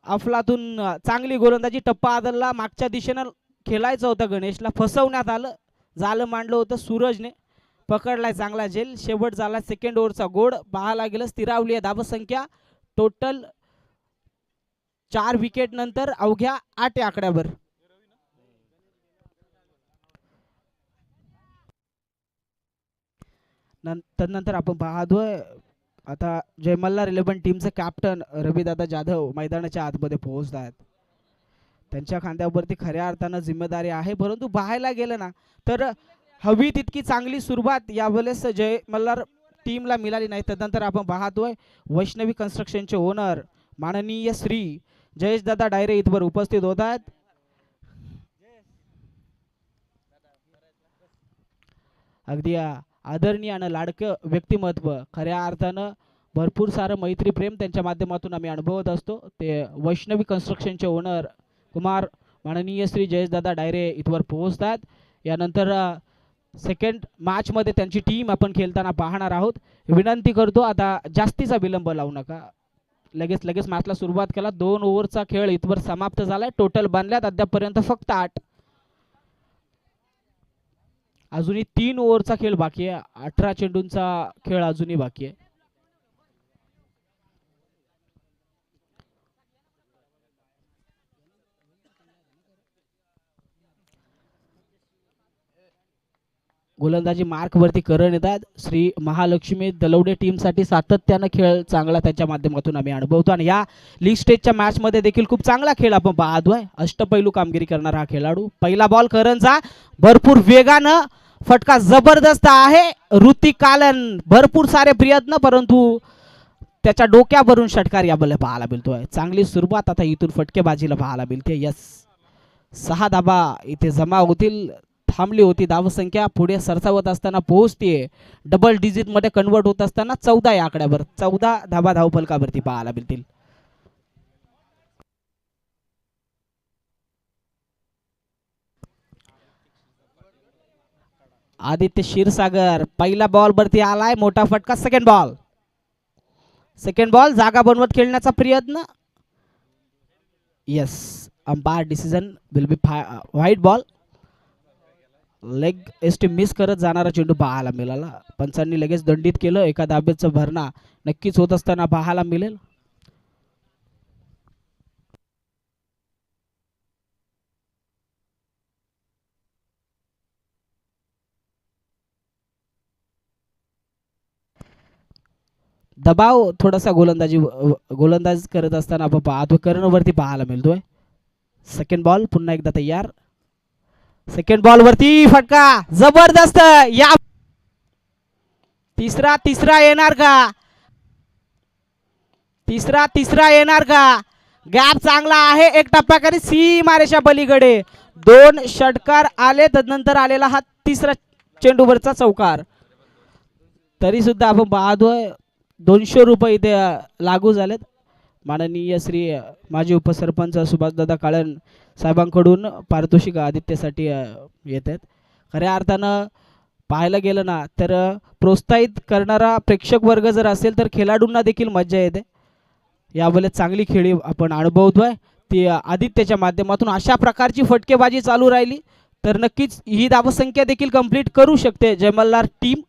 B: अफलातून चांगली गोलंदाजी. टप्पा आदलला मागच्या दिशेनं खेळायचं होतं गणेशला, फसवण्यात आलं. जालं मांडलं होतं सूरजने, पकडलाय चांगला झेल. शेवट झाला सेकंड ओव्हरचा गोड. पाहायला गेलं स्थिरावली आहे धावसंख्या. टोटल 4 विकेट नंतर अवघ्या 8 या आकड्यावर. तदनंतर आपण पाहतोय आता जय मल्हार 11 टीमचे कॅप्टन रविदादा जाधव मैदानाच्या आतमध्ये पोहोचत आहेत. त्यांच्या खांद्यावरती खऱ्या अर्थानं जिम्मेदारी आहे. परंतु पाहायला गेलं ना तर हवी तितकी चांगली सुरुवात यावेळेस जय मल्हार टीमला मिळाली नाही. तदनंतर आपण पाहतोय वैष्णवी कन्स्ट्रक्शनचे ओनर माननीय श्री जयेशदादा डायरे इथवर उपस्थित होत आहेत. अगदी आदरणीय आणि लाडकं व्यक्तिमत्व, खऱ्या अर्थानं भरपूर सारं मैत्री प्रेम त्यांच्या माध्यमातून आम्ही अनुभवत असतो. ते वैष्णवी कन्स्ट्रक्शनचे ओनर कुमार माननीय श्री जयेशदादा डायरे इथवर पोहोचतात. यानंतर सेकंड मॅच मध्ये त्यांची टीम आपण खेळताना पाहणार आहोत. विनंती करतो आता जास्तीचा विलंब लावू नका. लगेच लगेच मॅचला सुरुवात केला. 2 ओव्हरचा खेळ इथवर समाप्त झालाय. टोटल बांधल्यात अद्यापपर्यंत फक्त 8. अजूनही 3 ओव्हरचा खेळ बाकी आहे. 18 चेंडूंचा खेळ अजूनही बाकी आहे. गोलंदाजी मार्क वरती करण येतात. श्री महालक्ष्मी दलवडे टीम साठी सातत्यानं खेळ चांगला त्याच्या माध्यमातून आम्ही अनुभवतो आणि या लीग स्टेजच्या मॅच मध्ये देखील खूप चांगला खेळ आपण पाहतोय. अष्टपैलू कामगिरी करणारा हा खेळाडू. पहिला बॉल करणचा भरपूर वेगानं फटका जबरदस्त आहे. ऋतिक कालन भरपूर सारे प्रयत्न परंतु त्याच्या डोक्यावरून षटकार याबद्दल पाहायला मिळतोय. चांगली सुरुवात आता इथून फटकेबाजीला पाहायला मिळते. यस 6 धाबा इथे जमा होतील. थांबली होती धावसंख्या पुढे सरसावत असताना पोहोचतीये. डबल डिजिट मध्ये कन्वर्ट होत असताना 14 या आकड्यावर 14 धाबा धावफलकावरती पाहायला मिळतील. आदित्य क्षीरसागर पहिला बॉल वरती आलाय. मोठा फटका. सेकंड बॉल जागा बनवत खेळण्याचा प्रयत्न. Yes umpire decision will be white ball. Leg ST miss करत जाणारा चेंडू पाहायला मिळाला. पंचांनी लगेच दंडित केलं. एका धाब्याचा भरणा नक्कीच होत असताना पाहायला मिळेल. दबाव थोडासा गोलंदाज करत असताना आपण पाहतो कर्णवरती पाहायला मिळतोय. सेकंड बॉल पुन्हा एकदा तयार. सेकंड बॉल वरती फटका जबरदस्त. या तिसरा येणार का? तिसरा येणार का? गॅप चांगला आहे. एक टप्प्याखाली सीमारेषा पलीकडे 2 षटकार आले. तदनंतर आलेला हा तिसरा चेंडूवरचा चौकार. तरी सुद्धा आपण पाहतोय 200 रुपये इथे लागू झालेत. माननीय श्री माजी उपसरपंच सुभाषदादा काळन साहेबांकडून पारितोषिक आदित्यसाठी येत आहेत. खऱ्या अर्थानं पाहायला गेलं ना तर प्रोत्साहित करणारा प्रेक्षक वर्ग जर असेल तर खेळाडूंना देखील मजा येते. यावेळेस चांगली खेळी आपण अनुभवतोय ती आदित्यच्या माध्यमातून. अशा प्रकारची फटकेबाजी चालू राहिली तर नक्कीच ही धावसंख्या देखील कंप्लीट करू शकते जयमल्लार टीम.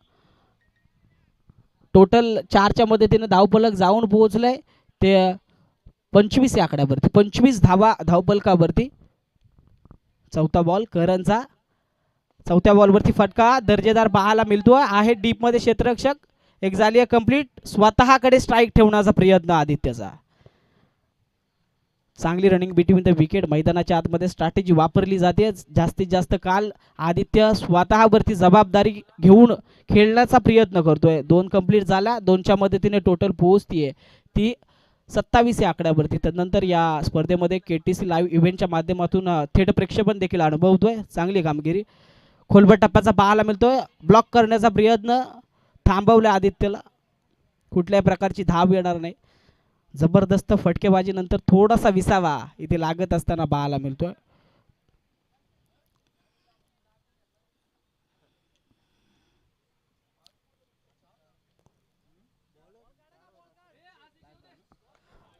B: टोटल 4च्या मदतीने धावफलक जाऊन पोहोचलंय ते 25 या आकड्यावरती. 25 धावा धावफलकावरती. चौथा बॉल करणचा. चौथ्या बॉलवरती फटका दर्जेदार पाहायला मिळतो आहे. डीप मध्ये क्षेत्ररक्षक. एक झाली कंप्लीट. स्वतःकडे स्ट्राईक ठेवण्याचा प्रयत्न आदित्यचा. चांगली रनिंग बिटवीन द विकेट. मैदानाच्या आतमध्ये स्ट्रॅटेजी वापरली जाते. जास्तीत जास्त काल आदित्य स्वतःवरती जबाबदारी घेऊन खेळण्याचा प्रयत्न करतोय. 2 कंप्लीट झाल्या. 2च्या मदतीने टोटल पोहोचतीये ती 27 या आकड्यावरती. त्यानंतर या स्पर्धेमध्ये केटीसी लाईव्ह इव्हेंटच्या माध्यमातून थेट प्रेक्षेपण देखील अनुभवतोय. चांगली कामगिरी खोलबट टप्प्याचा पाहायला मिळतोय. ब्लॉक करण्याचा प्रयत्न थांबवला आदित्यला. कुठल्याही प्रकारची धाव येणार नाही. जबरदस्त फटकेबाजी नंतर थोडासा विसावा इथे लागत असताना पाहायला मिळतोय.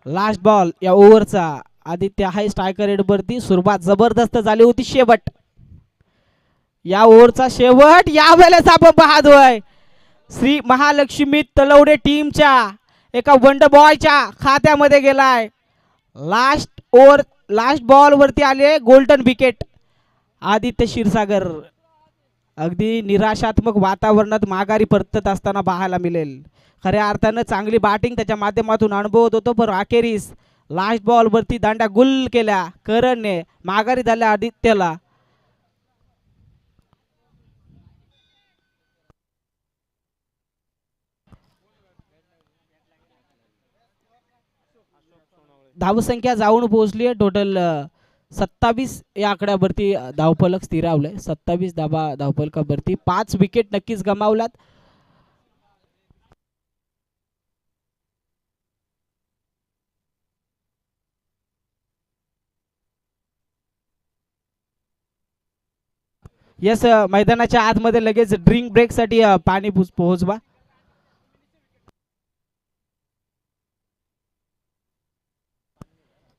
B: लास्ट बॉल या ओव्हरचा. आदित्य हाय स्ट्रायकर रेड वरती. सुरुवात जबरदस्त झाली होती. शेवट या ओव्हरचा शेवट यावेळेस आपण पाहतोय श्री महालक्ष्मी तलवडे टीमच्या एका वंड बॉयच्या खात्यामध्ये गेलाय. लास्ट बॉल वरती आले गोल्डन विकेट. आदित्य क्षीरसागर अगदी निराशात्मक वातावरणात माघारी परतत असताना पाहायला मिळेल. खऱ्या अर्थानं चांगली बॅटिंग त्याच्या माध्यमातून अनुभवत होतो पण अखेरीस लास्ट बॉल वरती दांड्या गुल केल्या करणने. माघारी झाल्या आदित्यला. धावसंख्या जाऊन पोहोचली आहे. टोटल 27 या आकड्यावरती धावफलक स्थिरावलंय. 27 धावा धावफलकावरती. 5 विकेट नक्कीच गमावल्यात. यस मैदानाच्या आतमध्ये लगेच ड्रिंक ब्रेक साठी पाणी पोहोचवा.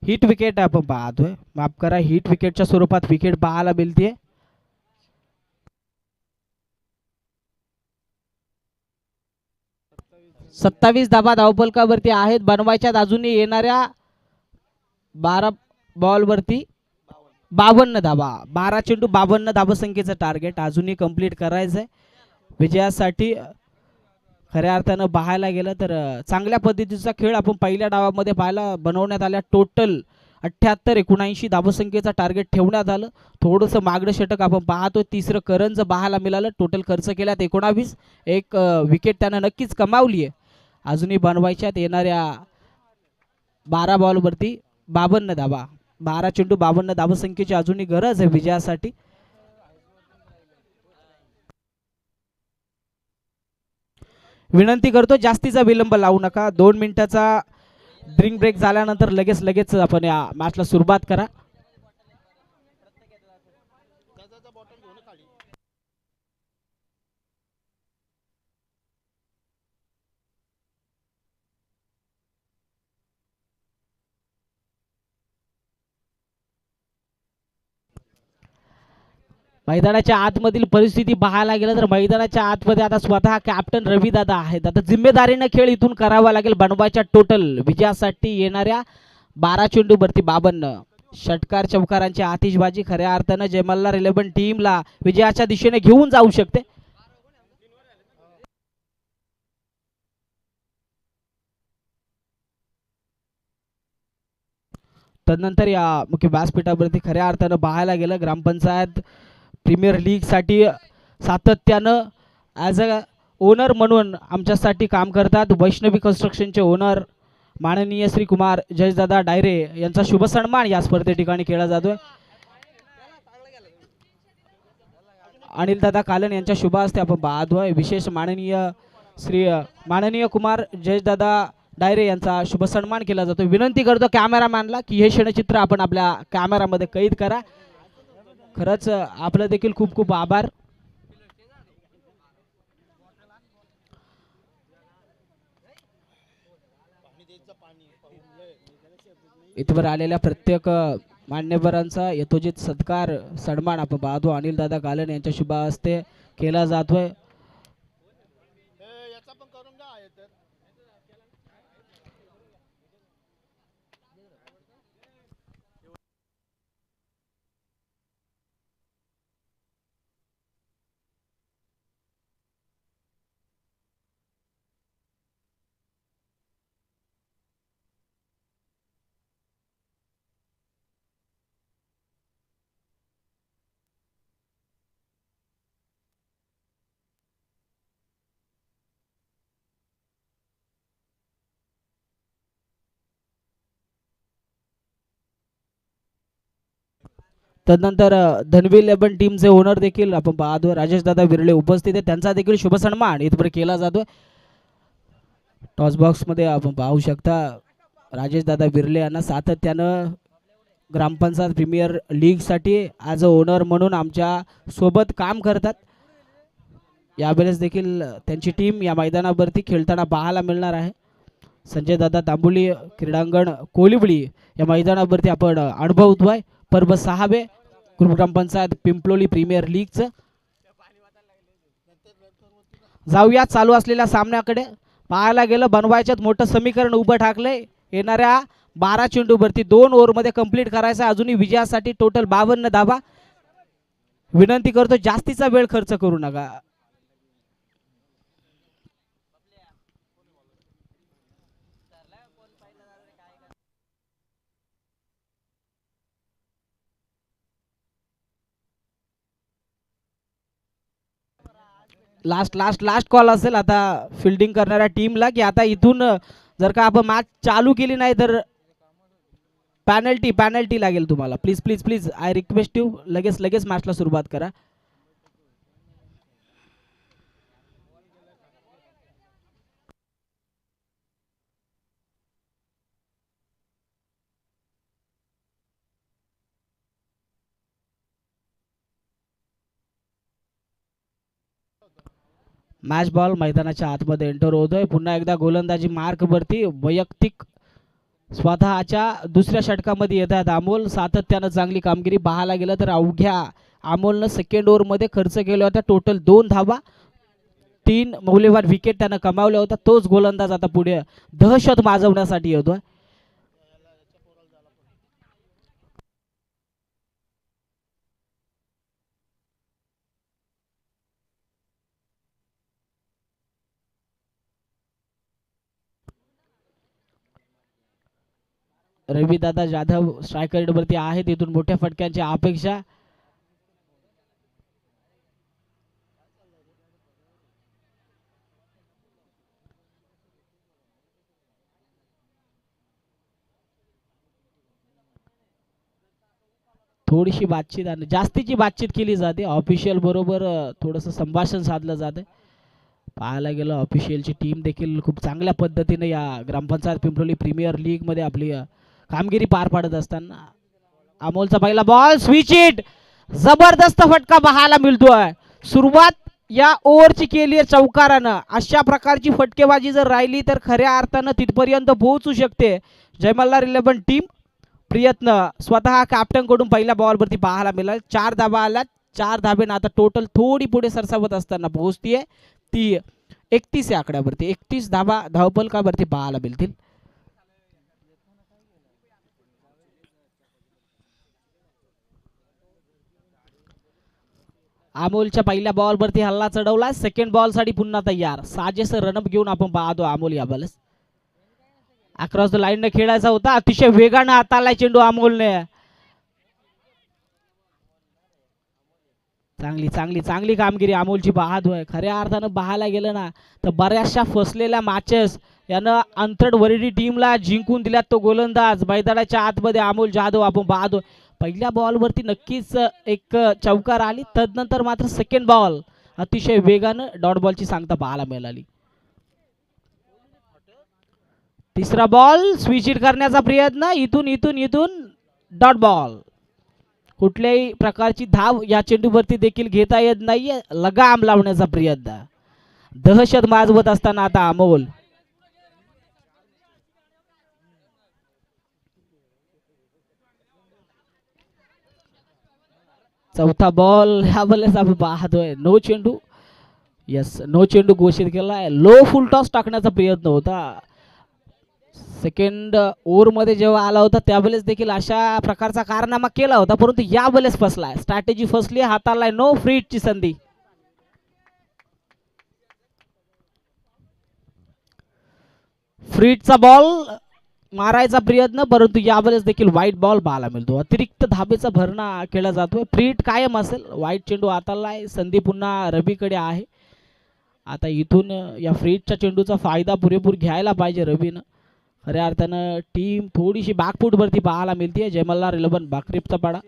B: हिट विकेट आपण पाहतोय, माफ करा, हिट विकेटच्या स्वरूपात विकेट पाहायला मिळते. सत्तावीस धाबा धावफलकावरती आहेत. बनवायच्यात अजूनही येणाऱ्या 12 बॉलवरती 52 धाबा. 12 चेंडू 52 धाबसंख्येचं टार्गेट अजूनही कंप्लीट करायचंय विजयासाठी. खऱ्या अर्थानं पाहायला गेलं तर चांगल्या पद्धतीचा खेळ आपण पहिल्या डावामध्ये पाहायला बनवण्यात आल्या. टोटल 78-79 धाबसंख्येचा टार्गेट ठेवण्यात आलं. थोडंसं मागडं षटक आपण पाहतो. तिसरं करंज पाहायला मिळालं. टोटल खर्च केल्यात 19. एक विकेट त्यानं नक्कीच कमावली आहे. अजूनही बनवायच्यात येणाऱ्या 12 बॉलवरती 52 धाबा. 12 चेंडू 52 धाबसंख्येची अजूनही गरज आहे विजयासाठी. विनंती करतो जास्तीचा विलंब लावू नका. 2 मिनिटाचा ड्रिंक ब्रेक झाल्यानंतर लगेच आपण या मॅचला सुरुवात करा. मैदानाच्या आतमधील परिस्थिती पाहायला गेलं तर मैदानाच्या आतमध्ये आता स्वतः कॅप्टन रविदादा आहेत. आता जिम्मेदारीनं खेळ इथून करावा लागेल बनवायच्या टोटल विजयासाठी येणाऱ्या 12 चेंडूवरती 52. षटकार चौकारांची आतिषबाजी खऱ्या अर्थानं जयमल्लार 11 टीमला विजयाच्या दिशेने घेऊन जाऊ शकते. तदनंतर या मुख्य व्यासपीठावरती खऱ्या अर्थानं पाहायला गेलं ग्रामपंचायत प्रीमियर लीग साठी सातत्यानं ॲज अ ओनर म्हणून आमच्यासाठी काम करतात वैष्णवी कन्स्ट्रक्शनचे ओनर माननीय श्री कुमार जयदादा डायरे यांचा शुभ सन्मान या स्पर्धे ठिकाणी केला जातोय. अनिल दादा कालन यांच्या शुभ हस्ते आपण पाहतोय. विशेष माननीय कुमार जयदादा डायरे यांचा शुभ सन्मान केला जातो. विनंती करतो कॅमेरामॅनला की हे क्षणचित्र आपण आपल्या कॅमेरामध्ये कैद करा. खरंच आपलं देखील खूप खूप आभार. इथवर आलेल्या प्रत्येक मान्यवरांचा यथोचित सत्कार सन्मान आपण पाहतो अनिल दादा कालन यांच्या शुभ हस्ते केला जातोय. तदनंतर धनवी 11 टीमचे ओनर देखील आपण पाहतो राजेश दादा विरळे उपस्थित आहे. त्यांचा देखील शुभ सन्मान इथपर्यंत केला जातो. टॉस बॉक्स मध्ये आपण पाहू शकता राजेश दादा विरळे यांना सातत्यानं ग्रामपंचायत प्रीमियर लीग साठी ॲज अ ओनर म्हणून आमच्या सोबत काम करतात. यावेळेस देखील त्यांची टीम या मैदानावरती खेळताना पाहायला मिळणार आहे. संजय दादा तांबुली क्रीडांगण कोलिवळी या मैदानावरती आपण अनुभवतोय पर्व 6वे ग्रामपंचायत पिंपलोली प्रीमियर लीगचं. जाऊया चालू असलेल्या सामन्याकडे. पाहायला गेलं बनवायच्यात मोठं समीकरण उभं ठाकलंय. येणाऱ्या 12 चेंडूवरती 2 ओव्हरमध्ये कंप्लीट करायचं. अजूनही विजयासाठी टोटल 52 धावा. विनंती करतो जास्तीचा वेळ खर्च करू नका. लास्ट कॉल असेल आता फिल्डिंग करणाऱ्या टीमला की आता इथून जर का आपण मॅच चालू केली नाही तर पॅनल्टी लागेल तुम्हाला. प्लीज आय रिक्वेस्ट यू लगेच मॅचला सुरुवात करा. मॅच बॉल मैदानाच्या आतमध्ये एंटर होतोय. पुन्हा एकदा गोलंदाजी मार्क वरती वैयक्तिक स्वतःच्या दुसऱ्या षटकामध्ये येतात अमोल. सातत्यानं चांगली कामगिरी पाहायला गेलं तर अवघ्या अमोलनं सेकंड ओव्हरमध्ये खर्च केल्या होत्या टोटल 2 धावा, 3 मौल्यवान विकेट त्यानं कमावल्या होत्या. तोच गोलंदाज आता पुढे दहशत माजवण्यासाठी येतोय. रविदादा जाधव स्ट्रायकर वरती आहे. तिथून मोठ्या फटक्यांची अपेक्षा. थोडीशी बातचीत आणि जास्तीची बातचीत केली जाते ऑफिशियल बरोबर. थोडंसं संभाषण साधलं जातं. पाहायला गेलं ऑफिशियलची टीम देखील खूप चांगल्या पद्धतीने या ग्रामपंचायत पिंपरोली प्रीमियर लीग मध्ये आपली कामगिरी पार पाडत असताना. अमोलचा पहिला बॉल स्विच हिट, जबरदस्त फटका पाहायला मिळतोय. सुरुवात या ओव्हरची केली आहे चौकारानं. अशा प्रकारची फटकेबाजी जर राहिली तर खऱ्या अर्थानं तिथपर्यंत पोहोचू शकते जय मल्हार 11 टीम. प्रयत्न स्वतः कॅप्टन कडून पहिल्या बॉलवरती पाहायला मिळाला. 4 धाबा आल्या. 4 धाबेनं आता टोटल थोडी पुढे सरसावत असताना पोहोचतीये ती 31 या आकड्यावरती. 31 धाबा धावपलकावरती पाहायला मिळतील. अमोलच्या पहिल्या बॉलवरती हल्ला चढवला. सेकंड बॉल साठी पुन्हा तयार. साजेस रनअप घेऊन आपण पाहतो अमोल या बॉलस. अक्रॉस द लाईन ने खेळायचा होता. अतिशय वेगाने हाताळलाय चेंडू अमोलने. चांगली चांगली चांगली कामगिरी अमोलची पाहतोय. खऱ्या अर्थानं पाहायला गेलं ना तर बऱ्याचशा फसलेल्या मॅचेस यानं अंतरवरडी टीमला जिंकून दिल्यात. तो गोलंदाज मैदानाच्या आतमध्ये अमोल जाधव आपण पाहतो. पहिल्या बॉलवरती नक्कीच एक चौकार आली. तदनंतर मात्र सेकंड बॉल अतिशय वेगानं डॉट बॉलची सांगता पाहायला मिळाली. तिसरा बॉल स्विच हिट करण्याचा प्रयत्न. इथून इथून इथून डॉट बॉल. कुठल्याही प्रकारची धाव या चेंडूवरती देखील घेता येत नाहीये. लगाम लावण्याचा प्रयत्न. दहशत माजवत असताना आता अमोल. चौथा बॉल ह्या वेळेस आपण पाहतोय नो चेंडू. यस, नो चेंडू घोषित केलाय. लो फुल टॉस टाकण्याचा प्रयत्न होता. सेकंड ओव्हर मध्ये जेव्हा आला होता त्यावेळेस देखील अशा प्रकारचा कारनामा केला होता, परंतु यावेळेस फसलाय. स्ट्रॅटेजी फसली. हाताला नो फ्री हिटची संधी. फ्री हिटचा बॉल मारायचा प्रयत्न, परंतु यावेळेस देखील व्हाईट बॉल पाहायला मिळतो. अतिरिक्त धाबेचा भरणा केला जातोय. फ्री हिट कायम असेल. व्हाईट चेंडू हातालाय. संधी पुन्हा रवीकडे आहे. आता इथून या फ्री हिटच्या चेंडूचा फायदा पुरेपूर घ्यायला पाहिजे रवीनं. खऱ्या अर्थानं टीम थोडीशी बॅकफूट वरती पाहायला मिळते. जय मल्हार 11 बाकरीपचा पाडा.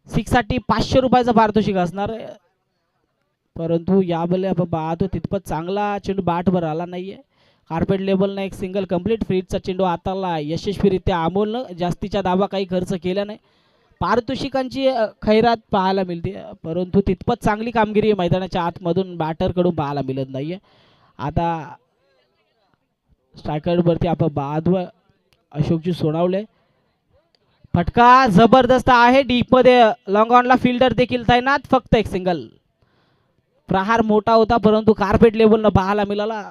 B: 6 साठी 500 रुपयाचा पारितोषिक असणार आहे, परंतु यावेळेला आपण पाहतो तितपत चांगला चेंडू बॅटवर आला नाहीये. कार्पेट लेवलनं एक सिंगल कंप्लीट. फ्रीटचा चेंडू हाताला यशस्वीरित्या अमोलनं जास्तीच्या धावा काही खर्च केल्या नाही. पारितोषिकांची खैरात पाहायला मिळते, परंतु तितपत चांगली कामगिरी मैदानाच्या आतमधून बॅटरकडून पाहायला मिळत नाहीये. आता स्ट्रायकरवरती आपण पाहतो अशोकजी सोनावले. फटका जबरदस्त आहे. डीप मध्ये लॉंग ऑनला फिल्डर देखील तैनात. फक्त एक सिंगल. प्रहार मोठा होता, परंतु कार्पेट लेवलनं पाहायला मिळाला.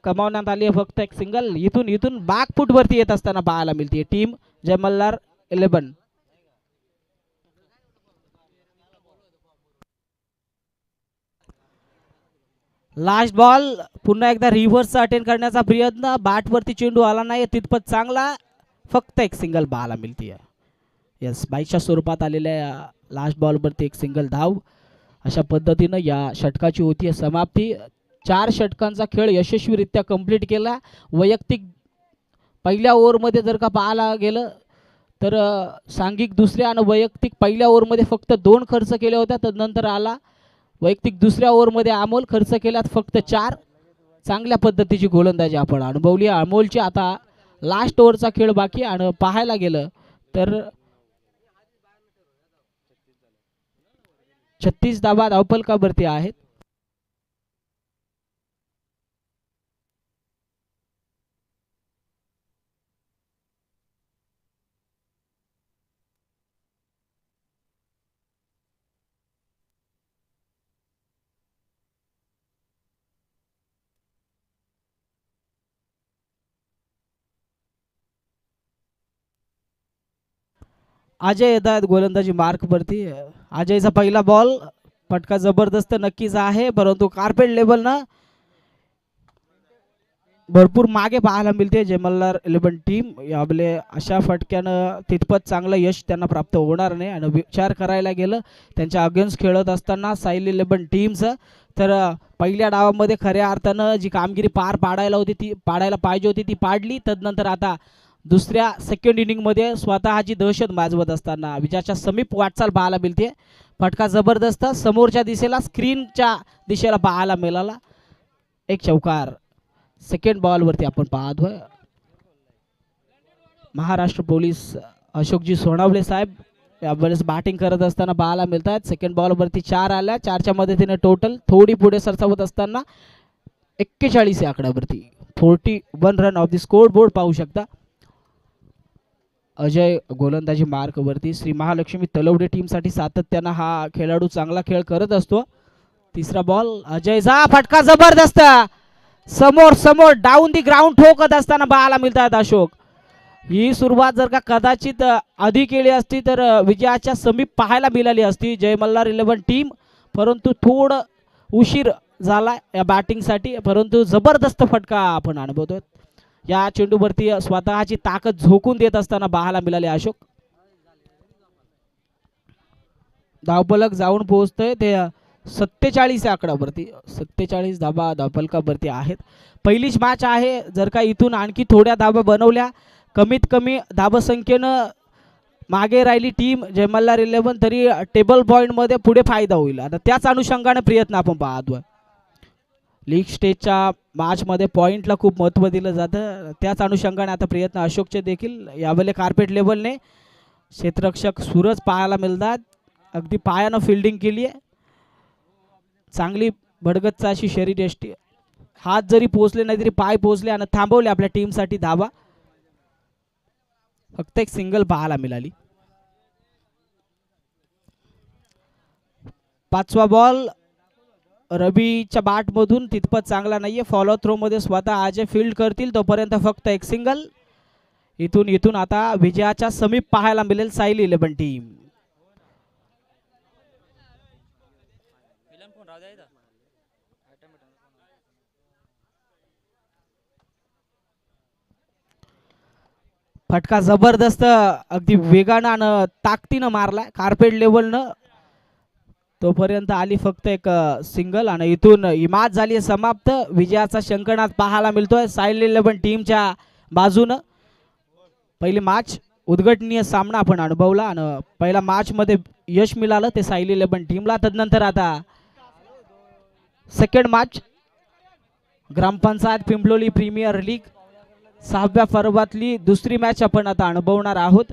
B: कमावण्यात आली आहे फक्त एक सिंगल. इथून इथून बॅकफूट वरती येत असताना पाहायला मिळते टीम जय मल्हार 11. लास्ट बॉल पुन्हा एकदा रिव्हर्स अटेंड करण्याचा प्रयत्न. बॅट वरती चेंडू आला नाही तितपत चांगला. फक्त एक सिंगल पाहायला मिळते. यस, बाईकच्या स्वरूपात आलेल्या लास्ट बॉल वरती एक सिंगल धाव. अशा पद्धतीनं या षटकाची होती समाप्ती. 4 षटकांचा खेळ यशस्वीरित्या कंप्लीट केला. वैयक्तिक पहिल्या ओव्हरमध्ये जर का पाहायला गेलं तर सांघिक दुसऱ्या आणि वैयक्तिक पहिल्या ओव्हरमध्ये फक्त 2 खर्च केल्या होत्या. तदनंतर आला वैयक्तिक दुसऱ्या ओव्हरमध्ये अमोल. खर्च केल्यात फक्त 4. चांगल्या पद्धतीची गोलंदाजी आपण अनुभवली अमोलची. आता लास्ट ओव्हरचा खेळ बाकी. आणि पाहायला गेलं तर 36 धावा धावफलकावरती आहेत. अजय येत आहेत गोलंदाजी मार्कवरती. अजयचा पहिला बॉल, फटका जबरदस्त नक्कीच आहे, परंतु कार्पेट लेवलनं भरपूर मागे पाहायला मिळते जय मल्हार 11 टीम. याबले अशा फटक्यानं तितपत चांगलं यश त्यांना प्राप्त होणार नाही. आणि विचार करायला गेलं त्यांच्या अगेन्स्ट खेळत असताना साईल 11 टीमचं, तर पहिल्या डावामध्ये खऱ्या अर्थानं जी कामगिरी पार पाडायला पाहिजे होती ती पाडली. तदनंतर आता दुसऱ्या सेकंड इनिंगमध्ये स्वतःची दहशत माजवत असताना विजयाच्या समीप वाटचाल पाहायला मिळते. फटका जबरदस्त समोरच्या दिशेला, स्क्रीनच्या दिशेला पाहायला मिळाला. एक चौकार. सेकंड बॉलवरती आपण पाहतोय महाराष्ट्र पोलीस अशोकजी सोनावले साहेब यावेळेस बॅटिंग करत असताना पाहायला मिळतात. सेकंड बॉलवरती 4 आल्या, 4च्या मदतीने टोटल थोडी पुढे सरसावत असताना 41 या आकड्यावरती 41 run of the score board पाहू शकता. अजय गोलंदाजी मार्कवरती. श्री महालक्ष्मी तलवडे टीमसाठी सातत्यानं हा खेळाडू चांगला खेळ करत असतो. तिसरा बॉल, अजयचा फटका जबरदस्त, समोर डाऊन दी ग्राउंड ठोकत असताना पाहायला मिळतात अशोक. ही सुरुवात जर का कदाचित आधी केली असती तर विजयाच्या समीप पाहायला मिळाली असती जय मल्हार 11 टीम, परंतु थोडं उशीर झाला या बॅटिंगसाठी. परंतु जबरदस्त फटका आपण अनुभवतोय. या चेंडूवरती स्वतःची ताकद झोकून देत असताना पाहायला मिळाले अशोक. धावफलक जाऊन पोहोचतोय ते 47 या आकड्यावरती. 47 धाबा धावफलकावरती आहेत. पहिलीच मॅच आहे, जर का इथून आणखी थोड्या धाबा बनवल्या, कमीत कमी धाबसंख्येनं मागे राहिली टीम जय मल्हार 11 तरी टेबल पॉईंटमध्ये पुढे फायदा होईल. आता त्याच अनुषंगाने प्रयत्न आपण पाहतोय. लीग स्टेजच्या मॅचमध्ये पॉईंटला खूप महत्त्व दिलं जातं, त्याच अनुषंगाने आता प्रयत्न अशोकचे देखील. यावेळेला कार्पेट लेवलने क्षेत्ररक्षक सूरज पाहायला मिळतात. अगदी पायानं फिल्डिंग केली आहे, चांगली भडगतचा अशी शरीर यष्टी. हात जरी पोचले नाही तरी पाय पोचले आणि थांबवले आपल्या टीमसाठी धावा. फक्त एक सिंगल पाहायला मिळाली. 5वा बॉल रवीच्या बॅटमधून तितपत चांगला नाहीये. फॉलो थ्रो मध्ये स्वतः अजय फील्ड करतील, तोपर्यंत फक्त एक सिंगल. इथून आता विजयाच्या समीप पाहायला मिळेल साईल 11 टीम. फटका जबरदस्त अगदी वेगानं आणि ताकदीनं मारलाय कार्पेट लेवलनं. तोपर्यंत आली फक्त एक सिंगल आणि इथून ही मॅच झाली समाप्त. विजयाचा शंखनाद पाहायला मिळतोय साईल 11 टीमच्या बाजूनं. पहिली मॅच उद्घाटनीय सामना आपण अनुभवला आणि पहिल्या मॅच मध्ये यश मिळालं ते साईल 11 टीमला. तदनंतर आता सेकंड मॅच ग्रामपंचायत पिंपलोली प्रीमियर लीग 6व्या पर्वातली दुसरी मॅच आपण आता अनुभवणार आहोत.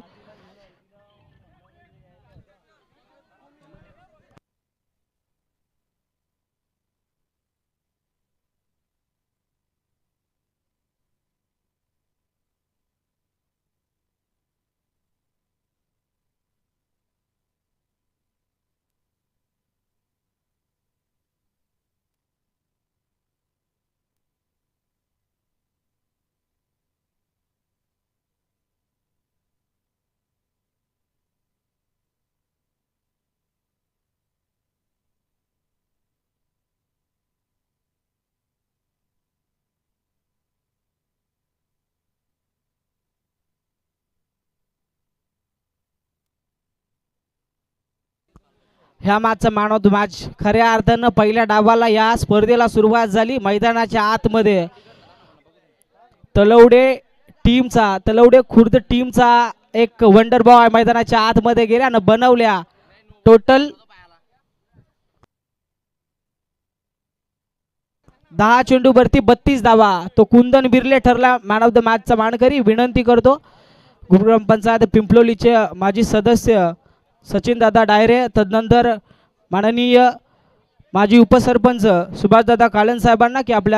B: ह्या मॅचचा मॅन ऑफ द मॅच खऱ्या अर्थानं पहिल्या डावाला या स्पर्धेला सुरुवात झाली. मैदानाच्या आतमध्ये तलवडे खुर्द टीमचा एक वंडर बॉय मैदानाच्या आतमध्ये गेल्या आणि बनवल्या टोटल 10 चेंडूवरती 32 धावा. तो कुंदन बिर्ले ठरला मॅन ऑफ द मॅचचा मानकरी. विनंती करतो ग्रामपंचायत पिंपलोलीचे माजी सदस्य सचिन दादा डायरे, तदनंतर माननीय माजी उपसरपंच सुभाषदादा काळन साहेबांना की आपल्या